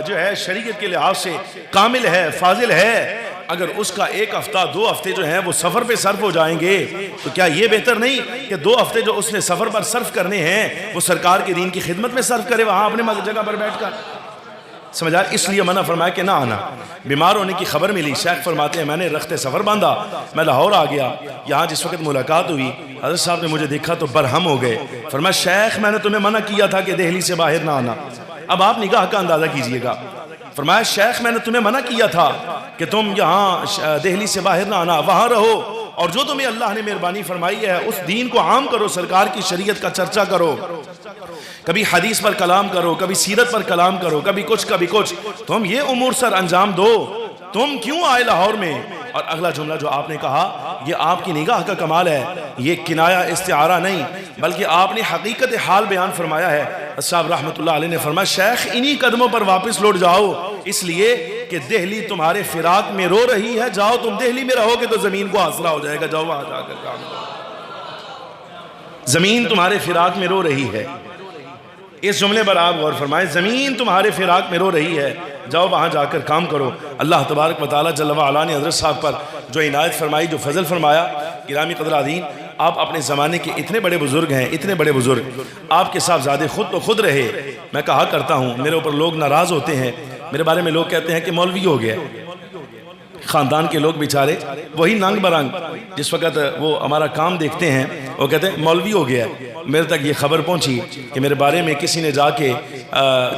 جو ہے شریعت کے لحاظ سے کامل ہے، فاضل ہے، اگر اس کا ایک ہفتہ 2 ہفتے جو ہیں وہ سفر پہ صرف ہو جائیں گے، تو کیا یہ بہتر نہیں کہ 2 ہفتے جو اس نے سفر پر صرف کرنے ہیں وہ سرکار کے دین کی خدمت میں صرف کرے، وہاں اپنے جگہ پر بیٹھ کر؟ سمجھا؟ اس لیے منع فرمایا کہ نہ آنا۔ بیمار ہونے کی خبر ملی، شیخ فرماتے ہیں میں نے رخت سفر باندھا، میں لاہور آ گیا، یہاں جس وقت ملاقات ہوئی حضرت صاحب نے مجھے دیکھا تو برہم ہو گئے، فرمایا شیخ میں نے تمہیں منع کیا تھا کہ دہلی سے باہر نہ آنا، اب آپ نگاہ کا اندازہ کیجئے گا۔ فرمایا شیخ میں نے تمہیں منع کیا تھا کہ تم یہاں دہلی سے باہر نہ آنا، وہاں رہو، اور جو تمہیں اللہ نے مہربانی فرمائی ہے اس دین کو عام کرو، سرکار کی شریعت کا چرچا کرو، کبھی حدیث پر کلام کرو، کبھی سیرت پر کلام کرو، کبھی کچھ، تم یہ امور سر انجام دو، تم کیوں آئے لاہور میں؟ اور اگلا جملہ جو آپ نے کہا یہ آپ کی نگاہ کا کمال ہے، یہ کنایہ استعارہ نہیں بلکہ آپ نے حقیقت حال بیان فرمایا ہے۔ صاحب رحمۃ اللہ علیہ نے فرمایا شیخ انہی قدموں پر واپس لوٹ جاؤ، اس لیے کہ دہلی تمہارے فراق میں رو رہی ہے، جاؤ تم دہلی میں رہو گے تو زمین کو آسرا ہو جائے گا، جاؤ وہاں جا کر کام کرو، زمین تمہارے فراق میں رو رہی ہے۔ اس جملے پر آپ غور فرمائیں، زمین تمہارے فراق میں رو رہی ہے، جاؤ وہاں جا کر کام کرو۔ اللہ تبارک و تعالیٰ جل وعلا نے حضرت صاحب پر جو عنایت فرمائی، جو فضل فرمایا، گرامی قدرادین آپ اپنے زمانے کے اتنے بڑے بزرگ ہیں، اتنے بڑے بزرگ، آپ کے صاحبزادے خود تو خود رہے۔ میں کہا کرتا ہوں میرے اوپر لوگ ناراض ہوتے ہیں، میرے بارے میں لوگ کہتے ہیں کہ مولوی ہو گیا، خاندان کے لوگ بیچارے وہی ننگ برنگ جس وقت وہ ہمارا کام دیکھتے ہیں وہ کہتے ہیں مولوی ہو گیا۔ میرے تک یہ خبر پہنچی کہ میرے بارے میں کسی نے جا کے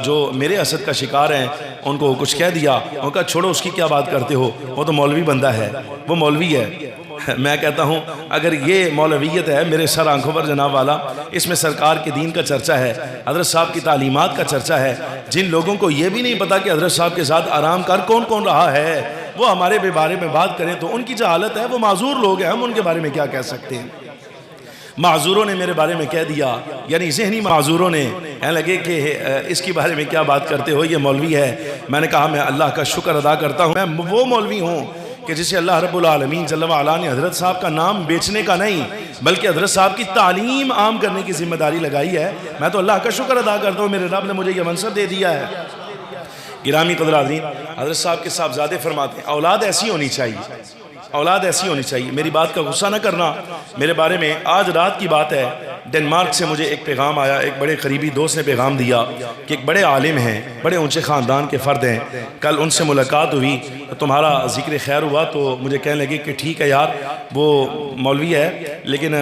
جو میرے حسد کا شکار ہیں ان کو کچھ کہہ دیا، انہوں نے کہا چھوڑو اس کی کیا بات کرتے ہو، وہ تو مولوی بندہ ہے، وہ مولوی ہے۔ میں کہتا ہوں اگر یہ مولویت ہے میرے سر آنکھوں پر جناب والا، اس میں سرکار کے دین کا چرچا ہے، حضرت صاحب کی تعلیمات کا چرچا ہے، جن لوگوں کو یہ بھی نہیں پتا کہ حضرت صاحب کے ساتھ آرام کر کون کون رہا ہے وہ ہمارے بارے میں بات کریں تو ان کی جہالت ہے، وہ معذور لوگ ہیں، ہم ان کے بارے میں کیا کہہ سکتے ہیں۔ معذوروں نے میرے بارے میں کہہ دیا، یعنی ذہنی معذوروں نے کہنے لگے کہ اس کی بارے میں کیا بات کرتے ہو، یہ مولوی ہے۔ میں نے کہا میں اللہ کا شکر ادا کرتا ہوں، میں وہ مولوی ہوں کہ جسے اللہ رب العالمین جل وعلا نے حضرت صاحب کا نام بیچنے کا نہیں بلکہ حضرت صاحب کی تعلیم عام کرنے کی ذمہ داری لگائی ہے۔ میں تو اللہ کا شکر ادا کرتا ہوں، میرے رب نے مجھے یہ منصب دے دیا ہے۔ گرامی قدرادین حضرت صاحب کے صاحبزادے فرماتے ہیں اولاد ایسی ہونی چاہیے، اولاد ایسی ہونی چاہیے۔ میری بات کا غصہ نہ کرنا، میرے بارے میں آج رات کی بات ہے، ڈنمارک سے مجھے ایک پیغام آیا، ایک بڑے قریبی دوست نے پیغام دیا کہ ایک بڑے عالم ہیں، بڑے اونچے خاندان کے فرد ہیں، کل ان سے ملاقات ہوئی، تمہارا ذکر خیر ہوا تو مجھے کہنے لگے کہ ٹھیک ہے یار وہ مولوی ہے لیکن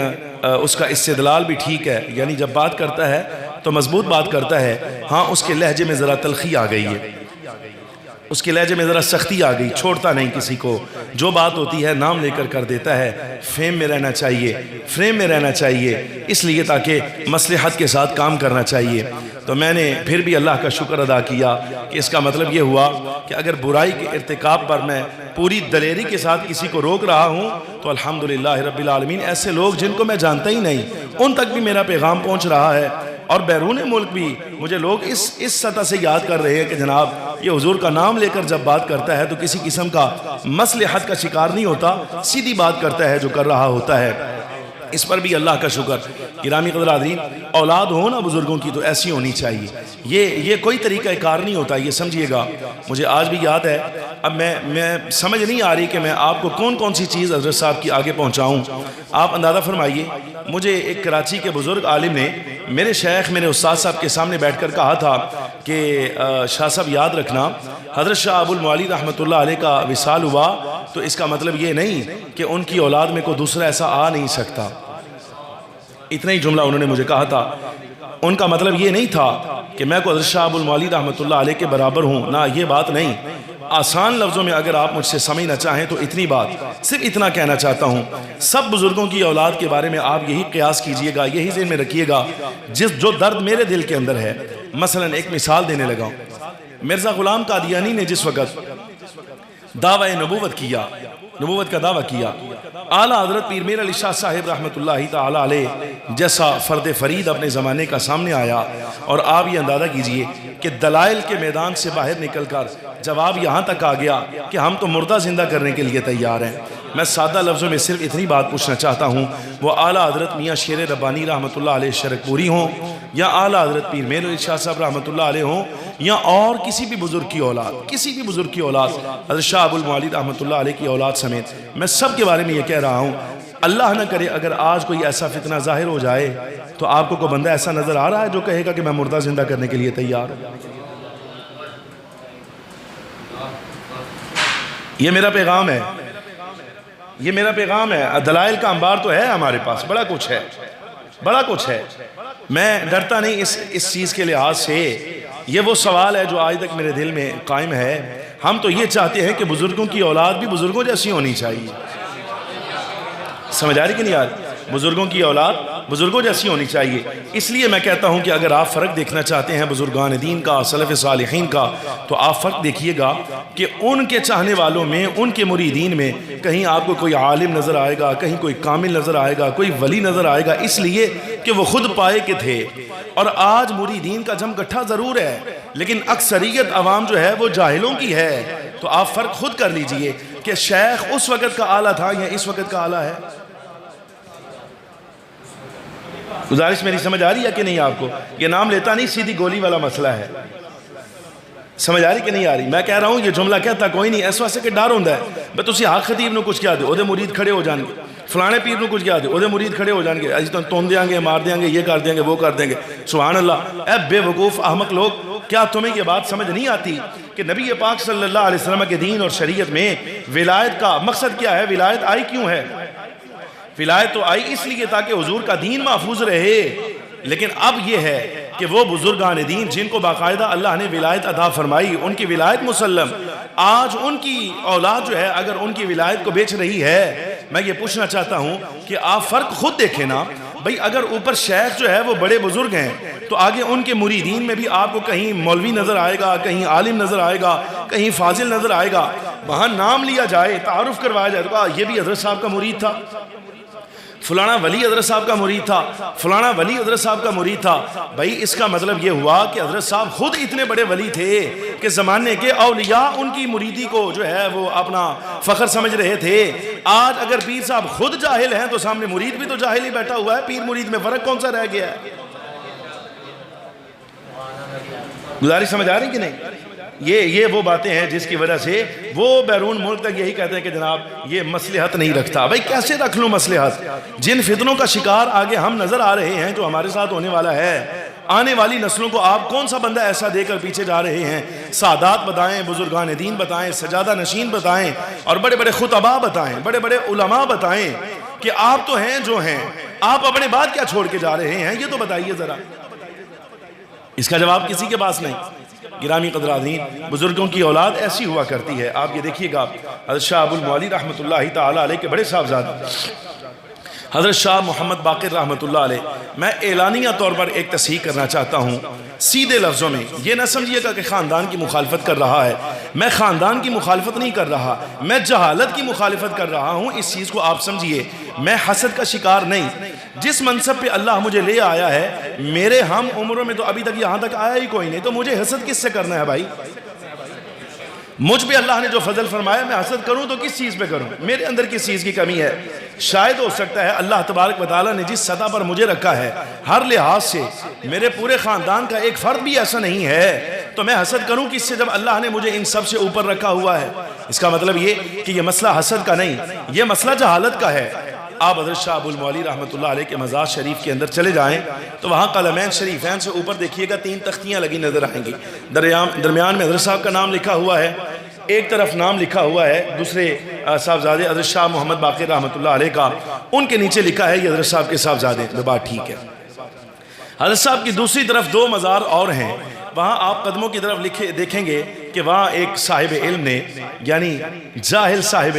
اس کا استدلال بھی ٹھیک ہے، یعنی جب بات کرتا ہے تو مضبوط بات کرتا ہے، ہاں اس کے لہجے میں ذرا تلخی آ گئی ہے، اس کے لہجے میں ذرا سختی آ گئی، چھوڑتا نہیں کسی کو، جو بات ہوتی ہے نام لے کر دیتا ہے۔ فریم میں رہنا چاہیے، فریم میں رہنا چاہیے، اس لیے تاکہ مصلحت کے ساتھ کام کرنا چاہیے۔ تو میں نے پھر بھی اللہ کا شکر ادا کیا کہ اس کا مطلب یہ ہوا کہ اگر برائی کے ارتکاب پر میں پوری دلیری کے ساتھ کسی کو روک رہا ہوں تو الحمدللہ رب العالمین ایسے لوگ جن کو میں جانتا ہی نہیں ان تک بھی میرا پیغام پہنچ رہا ہے، اور بیرون ملک بھی مجھے لوگ اس سطح سے یاد کر رہے ہیں کہ جناب یہ حضور کا نام لے کر جب بات کرتا ہے تو کسی قسم کا مصلحت کا شکار نہیں ہوتا، سیدھی بات کرتا ہے جو کر رہا ہوتا ہے۔ اس پر بھی اللہ کا شکر۔ گرامی قدر حاضرین، اولاد ہو نا بزرگوں کی تو ایسی ہونی چاہیے، یہ کوئی طریقہ کار نہیں ہوتا، یہ سمجھیے گا۔ مجھے آج بھی یاد ہے، اب میں سمجھ نہیں آ رہی کہ میں آپ کو کون سی چیز حضرت صاحب کی آگے پہنچاؤں۔ آپ اندازہ فرمائیے، مجھے ایک کراچی کے بزرگ عالم نے میرے شیخ، میرے استاد صاحب کے سامنے بیٹھ کر کہا تھا کہ شاہ صاحب یاد رکھنا، حضرت شاہ ابو المعالی رحمۃ اللہ علیہ کا وصال ہوا تو اس کا مطلب یہ نہیں کہ ان کی اولاد میں کوئی دوسرا ایسا آ نہیں سکتا۔ اتنا ہی جملہ انہوں نے مجھے کہا تھا۔ ان کا مطلب یہ نہیں تھا کہ میں کو حضرت شاہ ابو المعالی رحمۃ اللہ علیہ کے برابر ہوں، نہ، یہ بات نہیں۔ آسان لفظوں میں اگر آپ مجھ سے سمجھنا چاہیں تو اتنی بات، صرف اتنا کہنا چاہتا ہوں، سب بزرگوں کی اولاد کے بارے میں آپ یہی قیاس کیجئے گا، یہی ذہن میں رکھیے گا، جو درد میرے دل کے اندر ہے۔ مثلا ایک مثال دینے لگا ہوں، مرزا غلام قادیانی نے جس وقت دعوی نبوت کیا، نبوت کا دعویٰ کیا، اعلیٰ حضرت پیر میر علی شاہ صاحب رحمۃ اللہ تعالیٰ علیہ جیسا فرد فرید اپنے زمانے کا سامنے آیا، اور آپ یہ اندازہ کیجئے کہ دلائل کے میدان سے باہر نکل کر جواب یہاں تک آ گیا کہ ہم تو مردہ زندہ کرنے کے لیے تیار ہیں۔ میں سادہ لفظوں میں صرف اتنی بات پوچھنا چاہتا ہوں، وہ اعلیٰ حضرت میاں شیر ربانی رحمۃ اللہ علیہ شرک پوری ہوں، یا اعلیٰ حضرت پیر میر علی شاہ صاحب رحمۃ اللہ علیہ ہوں، یا اور کسی بھی بزرگ کی اولاد، کسی بھی بزرگ کی اولاد، حضرت شاہ ابو المعالی رحمۃ اللہ علیہ کی اولاد سمیت، میں سب کے بارے میں یہ کہہ رہا ہوں، اللہ نہ کرے اگر آج کوئی ایسا فتنہ ظاہر ہو جائے تو آپ کو کوئی بندہ ایسا نظر آ رہا ہے جو کہے گا کہ میں مردہ زندہ کرنے کے لیے تیار ہوں؟ یہ میرا پیغام ہے، یہ میرا پیغام ہے۔ دلائل کا انبار تو ہے ہمارے پاس، بڑا کچھ ہے، بڑا کچھ ہے۔ میں ڈرتا نہیں اس چیز کے لحاظ سے۔ یہ وہ سوال ہے جو آج تک میرے دل میں قائم ہے۔ ہم تو یہ چاہتے ہیں کہ بزرگوں کی اولاد بھی بزرگوں جیسی ہونی چاہیے۔ سمجھ آ رہی کہ نہیں آ رہی؟ بزرگوں کی اولاد بزرگوں جیسی ہونی چاہیے۔ اس لیے میں کہتا ہوں کہ اگر آپ فرق دیکھنا چاہتے ہیں بزرگان دین کا، سلف صالحین کا، تو آپ فرق دیکھیے گا کہ ان کے چاہنے والوں میں، ان کے مریدین میں کہیں آپ کو کوئی عالم نظر آئے گا، کہیں کوئی کامل نظر آئے گا، کوئی ولی نظر آئے گا، اس لیے کہ وہ خود پائے کے تھے۔ اور آج مریدین کا جم گٹھا ضرور ہے، لیکن اکثریت عوام جو ہے وہ جاہلوں کی ہے۔ تو آپ فرق خود کر لیجئے کہ شیخ اس وقت کا آلہ تھا یا اس وقت کا آلہ ہے۔ گزارش میری سمجھ آ رہی ہے کہ نہیں آپ کو؟ یہ نام لیتا نہیں، سیدھی گولی والا مسئلہ ہے۔ سمجھ آ رہی کہ نہیں آ رہی؟ میں کہہ رہا ہوں یہ جملہ کہتا کوئی نہیں، اس واسطے کہ ڈر ہوندہ ہے بس تسی حق خطیب نو کچھ کیا دے او دے مرید کھڑے ہو جان گے، فلانے پیر نو کچھ کیا دے او دے مرید کھڑے ہو جان گے، اج تون دیاں گے، مار دیاں گے، یہ کر دیں گے، وہ کر دیں گے۔ سبحان اللہ، اے بے وقوف احمق لوگ، کیا تمہیں یہ بات سمجھ نہیں آتی کہ نبی پاک صلی اللہ علیہ وسلم کے دین اور شریعت میں ولایت کا مقصد کیا ہے؟ ولایت آئی کیوں ہے؟ ولایت تو آئی اس لیے تاکہ حضور کا دین محفوظ رہے، لیکن اب یہ ہے کہ وہ بزرگان دین جن کو باقاعدہ اللہ نے ولایت عطا فرمائی، ان کی ولایت مسلم، آج ان کی اولاد جو ہے اگر ان کی ولایت کو بیچ رہی ہے، میں یہ پوچھنا چاہتا ہوں کہ آپ فرق خود دیکھیں نا بھئی۔ اگر اوپر شیخ جو ہے وہ بڑے بزرگ ہیں تو آگے ان کے مریدین میں بھی آپ کو کہیں مولوی نظر آئے گا، کہیں عالم نظر آئے گا، کہیں فاضل نظر آئے گا، وہاں نام لیا جائے، تعارف کروایا جائے تو یہ بھی حضرت صاحب کا مرید تھا، فلانا ولی حضرت صاحب کا مرید تھا، فلانا ولی حضرت صاحب کا مرید تھا۔ بھائی اس کا مطلب یہ ہوا کہ حضرت صاحب خود اتنے بڑے ولی تھے کہ زمانے کے اولیاء ان کی مریدی کو جو ہے وہ اپنا فخر سمجھ رہے تھے۔ آج اگر پیر صاحب خود جاہل ہیں تو سامنے مرید بھی تو جاہل ہی بیٹھا ہوا ہے، پیر مرید میں فرق کون سا رہ گیا ہے؟ گزارش سمجھ آ رہی کہ نہیں؟ یہ وہ باتیں ہیں جس کی وجہ سے وہ بیرون ملک تک یہی کہتے ہیں کہ جناب یہ مصلحت نہیں رکھتا۔ بھائی کیسے رکھ لوں مصلحت؟ جن فتنوں کا شکار آگے ہم نظر آ رہے ہیں جو ہمارے ساتھ ہونے والا ہے، آنے والی نسلوں کو آپ کون سا بندہ ایسا دے کر پیچھے جا رہے ہیں؟ سادات بتائیں، بزرگان دین بتائیں، سجادہ نشین بتائیں، اور بڑے بڑے خطباء بتائیں، بڑے بڑے علماء بتائیں کہ آپ تو ہیں جو ہیں، آپ اپنے بعد کیا چھوڑ کے جا رہے ہیں؟ یہ تو بتائیے ذرا۔ اس کا جواب کسی کے پاس نہیں۔ گرامی قدر حاضرین، بزرگوں کی اولاد ایسی ہوا کرتی ہے۔ آپ یہ دیکھیے گا حضرت شاہ ابو المعالی رحمۃ اللہ تعالیٰ علیہ کے بڑے صاحبزادے حضرت شاہ محمد باقر رحمۃ اللہ علیہ، میں اعلانیہ طور پر ایک تصحیح کرنا چاہتا ہوں سیدھے لفظوں میں۔ یہ نہ سمجھیے گا کہ خاندان کی مخالفت کر رہا ہے، میں خاندان کی مخالفت نہیں کر رہا، میں جہالت کی مخالفت کر رہا ہوں۔ اس چیز کو آپ سمجھیے، میں حسد کا شکار نہیں۔ جس منصب پہ اللہ مجھے لے آیا ہے، میرے ہم عمروں میں تو ابھی تک یہاں تک آیا ہی کوئی نہیں، تو مجھے حسد کس سے کرنا ہے بھائی؟ مجھ پہ اللہ نے جو فضل فرمایا میں حسد کروں تو کس چیز پہ کروں؟ میرے اندر کس چیز کی کمی ہے؟ شاید ہو سکتا ہے اللہ تبارک و تعالیٰ نے جس سطح پر مجھے رکھا ہے ہر لحاظ سے میرے پورے خاندان کا ایک فرد بھی ایسا نہیں ہے، تو میں حسد کروں کس سے جب اللہ نے مجھے ان سب سے اوپر رکھا ہوا ہے؟ اس کا مطلب یہ کہ یہ مسئلہ حسد کا نہیں، یہ مسئلہ جہالت کا ہے۔ آپ حضرت شاہ ابو المعالی رحمۃ اللہ علیہ کے مزار شریف کے اندر چلے جائیں تو وہاں قلمین شریفین سے اوپر دیکھیے گا 3 تختیاں لگی نظر آئیں گی، درمیان میں حضرت صاحب کا نام لکھا ہوا ہے، ایک طرف نام لکھا ہوا ہے دوسرے صاحبزادے حضرت شاہ محمد باقر رحمۃ اللہ علیہ کا، ان کے نیچے لکھا ہے یہ حضرت صاحب کے صاحبزادے، بات ٹھیک ہے۔ حضرت صاحب کی دوسری طرف 2 مزار اور ہیں، وہاں آپ قدموں کی طرف دیکھیں گے کہ وہاں ایک صاحب علم نے، یعنی جاہل صاحب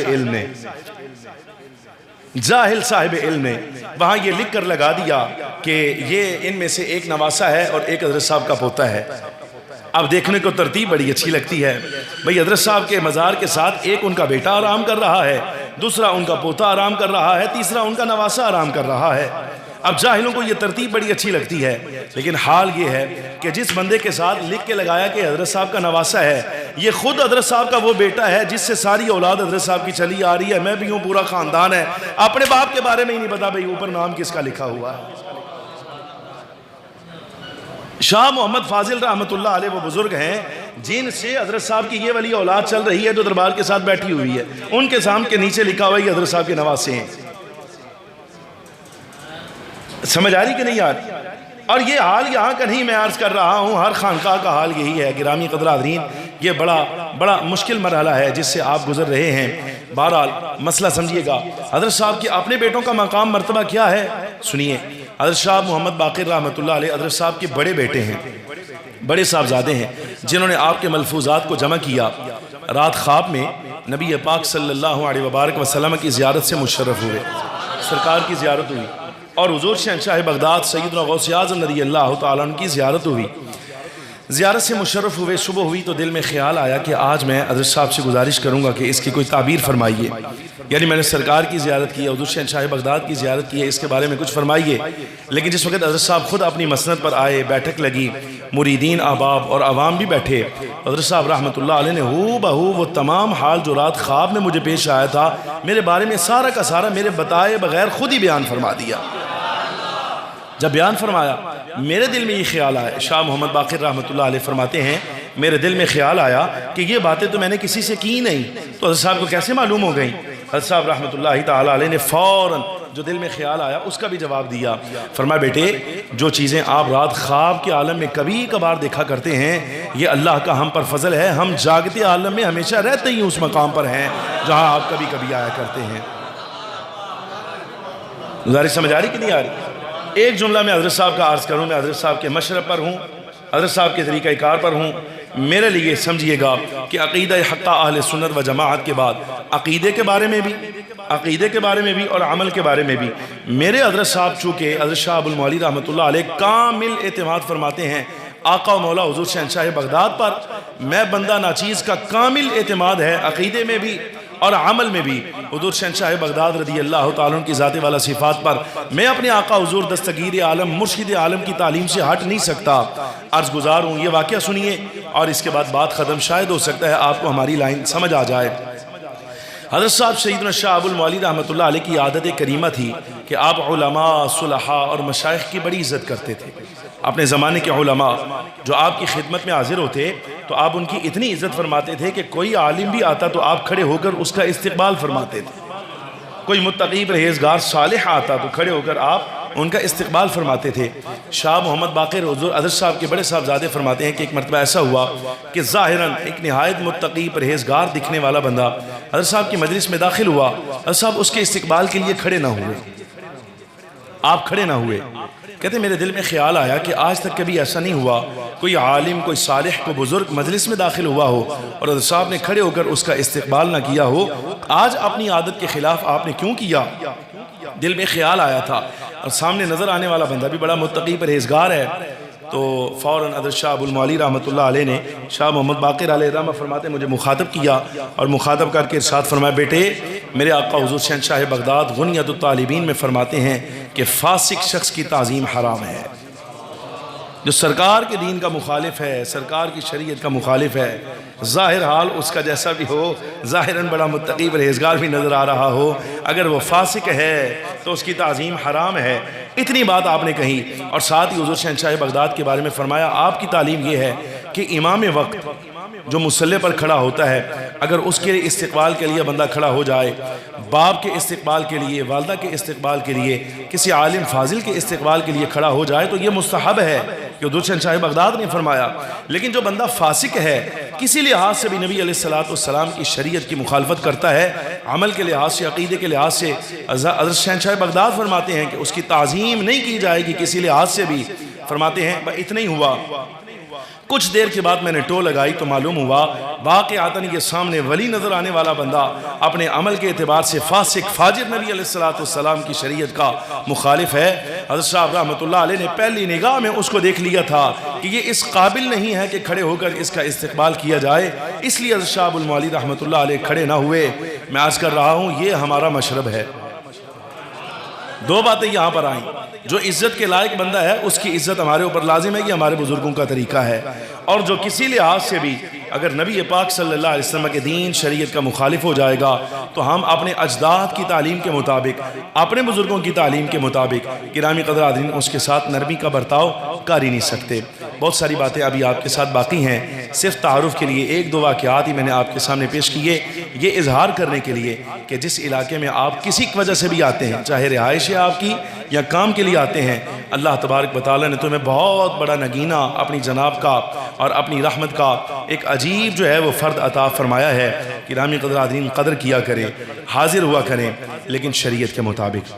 علم نے وہاں یہ لکھ کر لگا دیا کہ یہ ان میں سے ایک نواسہ ہے اور ایک حضرت صاحب کا پوتا ہے۔ اب دیکھنے کو ترتیب بڑی اچھی لگتی ہے، بھئی حضرت صاحب کے مزار کے ساتھ ایک ان کا بیٹا آرام کر رہا ہے، دوسرا ان کا پوتا آرام کر رہا ہے، تیسرا ان کا نواسہ آرام کر رہا ہے۔ اب جاہلوں کو یہ ترتیب بڑی اچھی لگتی ہے، لیکن حال یہ ہے کہ جس بندے کے ساتھ لکھ کے لگایا کہ حضرت صاحب کا نواسہ ہے، یہ خود حضرت صاحب کا وہ بیٹا ہے جس سے ساری اولاد حضرت صاحب کی چلی آ رہی ہے، میں بھی ہوں، پورا خاندان ہے، اپنے باپ کے بارے میں ہی نہیں پتا بھئی اوپر نام کس کا لکھا ہوا ہے۔ شاہ محمد فاضل رحمۃ اللہ علیہ وہ بزرگ ہیں جن سے حضرت صاحب کی یہ والی اولاد چل رہی ہے جو دربار کے ساتھ بیٹھی ہوئی ہے، ان کے سامنے کے نیچے لکھا ہوا ہے یہ حضرت صاحب کے نواسے ہیں۔ سمجھ آ رہی کہ نہیں آ رہی؟ اور یہ حال یہاں کا نہیں، میں عرض کر رہا ہوں ہر خانقاہ کا حال یہی ہے۔ گرامی قدر حاضرین، یہ بڑا مشکل مرحلہ ہے جس سے آپ گزر رہے ہیں۔ بہرحال مسئلہ سمجھیے گا، حضرت صاحب کے اپنے بیٹوں کا مقام مرتبہ کیا ہے سنیے۔ حضرت شاہ محمد باقر رحمۃ اللہ علیہ حضرت صاحب کے بڑے بیٹے ہیں، بڑے صاحبزادے ہیں، جنہوں نے آپ کے ملفوظات کو جمع کیا۔ رات خواب میں نبی پاک صلی اللہ علیہ وبارک وسلم کی زیارت سے مشرف ہوئے، سرکار کی زیارت ہوئی، اور حضور شہنشاہ بغداد سیدنا غوث اعظم رضی اللہ تعالیٰ عنہ کی زیارت ہوئی۔ زیارت سے مشرف ہوئے، صبح ہوئی تو دل میں خیال آیا کہ آج میں حضرت صاحب سے گزارش کروں گا کہ اس کی کوئی تعبیر فرمائیے، یعنی میں نے سرکار کی زیارت کی ہے، حضور شہنشاہ بغداد کی زیارت کی ہے، اس کے بارے میں کچھ فرمائیے۔ لیکن جس وقت حضرت صاحب خود اپنی مسند پر آئے، بیٹھک لگی، مریدین احباب اور عوام بھی بیٹھے، حضرت صاحب رحمۃ اللہ علیہ نے ہو بہو وہ تمام حال جو رات خواب میں مجھے پیش آیا تھا میرے بارے میں سارا کا سارا میرے بتائے بغیر خود ہی بیان فرما دیا۔ جب بیان فرمایا میرے دل میں یہ خیال آیا، شاہ محمد باقر رحمۃ اللہ علیہ فرماتے ہیں میرے دل میں خیال آیا کہ یہ باتیں تو میں نے کسی سے کی نہیں، تو حضرت صاحب کو کیسے معلوم ہو گئیں؟ حضرت صاحب رحمۃ اللہ تعالیٰ علیہ نے فوراً جو دل میں خیال آیا اس کا بھی جواب دیا۔ فرمایا بیٹے، جو چیزیں آپ رات خواب کے عالم میں کبھی کبھار دیکھا کرتے ہیں یہ اللہ کا ہم پر فضل ہے، ہم جاگتے عالم میں ہمیشہ رہتے ہی اس مقام پر ہیں جہاں آپ کبھی کبھی آیا کرتے ہیں۔ گزارش سمجھ آ رہی کہ نہیں آ رہی؟ ایک جملہ میں حضرت صاحب کا عرض کروں، میں حضرت صاحب کے مشرب پر ہوں، حضرت صاحب کے طریقہ کار پر ہوں۔ میرے لیے سمجھیے گا کہ عقیدہ حقہ اہل سنت و جماعت کے بعد عقیدے کے بارے میں بھی اور عمل کے بارے میں بھی میرے حضرت صاحب چونکہ حضرت شاہ ابو المعالی رحمۃ اللہ علیہ کامل اعتماد فرماتے ہیں آقا و مولا حضور شہنشاہ بغداد پر، میں بندہ ناچیز کا کامل اعتماد ہے عقیدے میں بھی اور عمل میں بھی حضور شہنشاہ بغداد رضی اللہ تعالیٰ عنہ کی ذات والا صفات پر میں اپنے آقا حضور دستگیر عالم مرشد عالم کی تعلیم سے ہٹ نہیں سکتا۔ عرض گزار ہوں، یہ واقعہ سنیے اور اس کے بعد بات ختم، شاید ہو سکتا ہے آپ کو ہماری لائن سمجھ آ جائے۔ حضرت صاحب سیدنا شاہ ابو المعالی رحمۃ اللہ علیہ کی عادت کریمہ تھی کہ آپ علماء، صلحاء اور مشائخ کی بڑی عزت کرتے تھے۔ اپنے زمانے کے علماء جو آپ کی خدمت میں حاضر ہوتے تو آپ ان کی اتنی عزت فرماتے تھے کہ کوئی عالم بھی آتا تو آپ کھڑے ہو کر اس کا استقبال فرماتے تھے، کوئی متقی پرہیزگار صالح آتا تو کھڑے ہو کر آپ ان کا استقبال فرماتے تھے۔ شاہ محمد باقر حضرت صاحب کے بڑے صاحبزادے فرماتے ہیں کہ ایک مرتبہ ایسا ہوا کہ ظاہراً ایک نہایت متقی پرہیزگار دکھنے والا بندہ حضرت صاحب کی مجلس میں داخل ہوا، حضرت صاحب اس کے استقبال کے لیے کھڑے نہ ہوئے، آپ کھڑے نہ ہوئے۔ کہتے میرے دل میں خیال آیا کہ آج تک کبھی ایسا نہیں ہوا کوئی عالم، کوئی صالح، کوئی بزرگ مجلس میں داخل ہوا ہو اور حضرت صاحب نے کھڑے ہو کر اس کا استقبال نہ کیا ہو، آج اپنی عادت کے خلاف آپ نے کیوں کیا؟ دل میں خیال آیا تھا اور سامنے نظر آنے والا بندہ بھی بڑا متقی پرہیزگار ہے، تو فوراً حضرت شاہ ابو المعالی رحمۃ اللہ علیہ نے شاہ محمد باقر علیہ رحمہ فرماتے مجھے مخاطب کیا اور مخاطب کر کے ارشاد فرمایا بیٹے، میرے آقا حضور شہنشاہ بغداد غنیۃ الطالبین میں فرماتے ہیں کہ فاسق شخص کی تعظیم حرام ہے۔ جو سرکار کے دین کا مخالف ہے، سرکار کی شریعت کا مخالف ہے، ظاہر حال اس کا جیسا بھی ہو، ظاہراً بڑا متقی پرہیزگار بھی نظر آ رہا ہو، اگر وہ فاسق ہے تو اس کی تعظیم حرام ہے۔ اتنی بات آپ نے کہی، اور ساتھ ہی حضور شہنشاہ بغداد کے بارے میں فرمایا آپ کی تعلیم یہ ہے کہ امام وقت جو مصلی پر کھڑا ہوتا ہے، اگر اس کے استقبال کے لیے بندہ کھڑا ہو جائے، باپ کے استقبال کے لیے، والدہ کے استقبال کے لیے، کسی عالم فاضل کے استقبال کے لیے کھڑا ہو جائے تو یہ مستحب ہے کہ حضور شہنشاہ بغداد نے فرمایا۔ لیکن جو بندہ فاسق ہے، کسی لحاظ سے بھی نبی علیہ السلام کی شریعت کی مخالفت کرتا ہے، عمل کے لحاظ سے، عقیدے کے لحاظ سے، حضرت شہنشاہ بغداد فرماتے ہیں کہ اس کی تعظیم نہیں کی جائے گی کسی لحاظ سے بھی۔ فرماتے ہیں اتنا ہی ہوا، کچھ دیر کے بعد میں نے ٹو لگائی تو معلوم ہوا واقعاتاً یہ سامنے ولی نظر آنے والا بندہ اپنے عمل کے اعتبار سے فاسق فاجر نبی علیہ السلام کی شریعت کا مخالف ہے۔ حضرت صاحب رحمۃ اللہ علیہ نے پہلی نگاہ میں اس کو دیکھ لیا تھا کہ یہ اس قابل نہیں ہے کہ کھڑے ہو کر اس کا استقبال کیا جائے، اس لیے حضرت شاہ المعالی رحمۃ اللہ علیہ کھڑے نہ ہوئے۔ میں عرض کر رہا ہوں یہ ہمارا مشرب ہے۔ دو باتیں یہاں پر آئیں، جو عزت کے لائق بندہ ہے اس کی عزت ہمارے اوپر لازم ہے، یہ ہمارے بزرگوں کا طریقہ ہے، اور جو کسی لحاظ سے بھی اگر نبی پاک صلی اللہ علیہ وسلم کے دین شریعت کا مخالف ہو جائے گا تو ہم اپنے اجداد کی تعلیم کے مطابق، اپنے بزرگوں کی تعلیم کے مطابق گرامی قدر حاضرین اس کے ساتھ نرمی کا برتاؤ کر ہی نہیں سکتے۔ بہت ساری باتیں ابھی آپ کے ساتھ باقی ہیں، صرف تعارف کے لیے ایک دو واقعات ہی میں نے آپ کے سامنے پیش کیے، یہ اظہار کرنے کے لیے کہ جس علاقے میں آپ کسی وجہ سے بھی آتے ہیں، چاہے رہائش ہے آپ کی یا کام کے لیے آتے ہیں، اللہ تبارک و تعالیٰ نے تمہیں بہت بڑا نگینہ اپنی جناب کا اور اپنی رحمت کا ایک عجیب جو ہے وہ فرد عطا فرمایا ہے۔ گرامی قدر حاضرین قدر کیا کریں، حاضر ہوا کریں، لیکن شریعت کے مطابق۔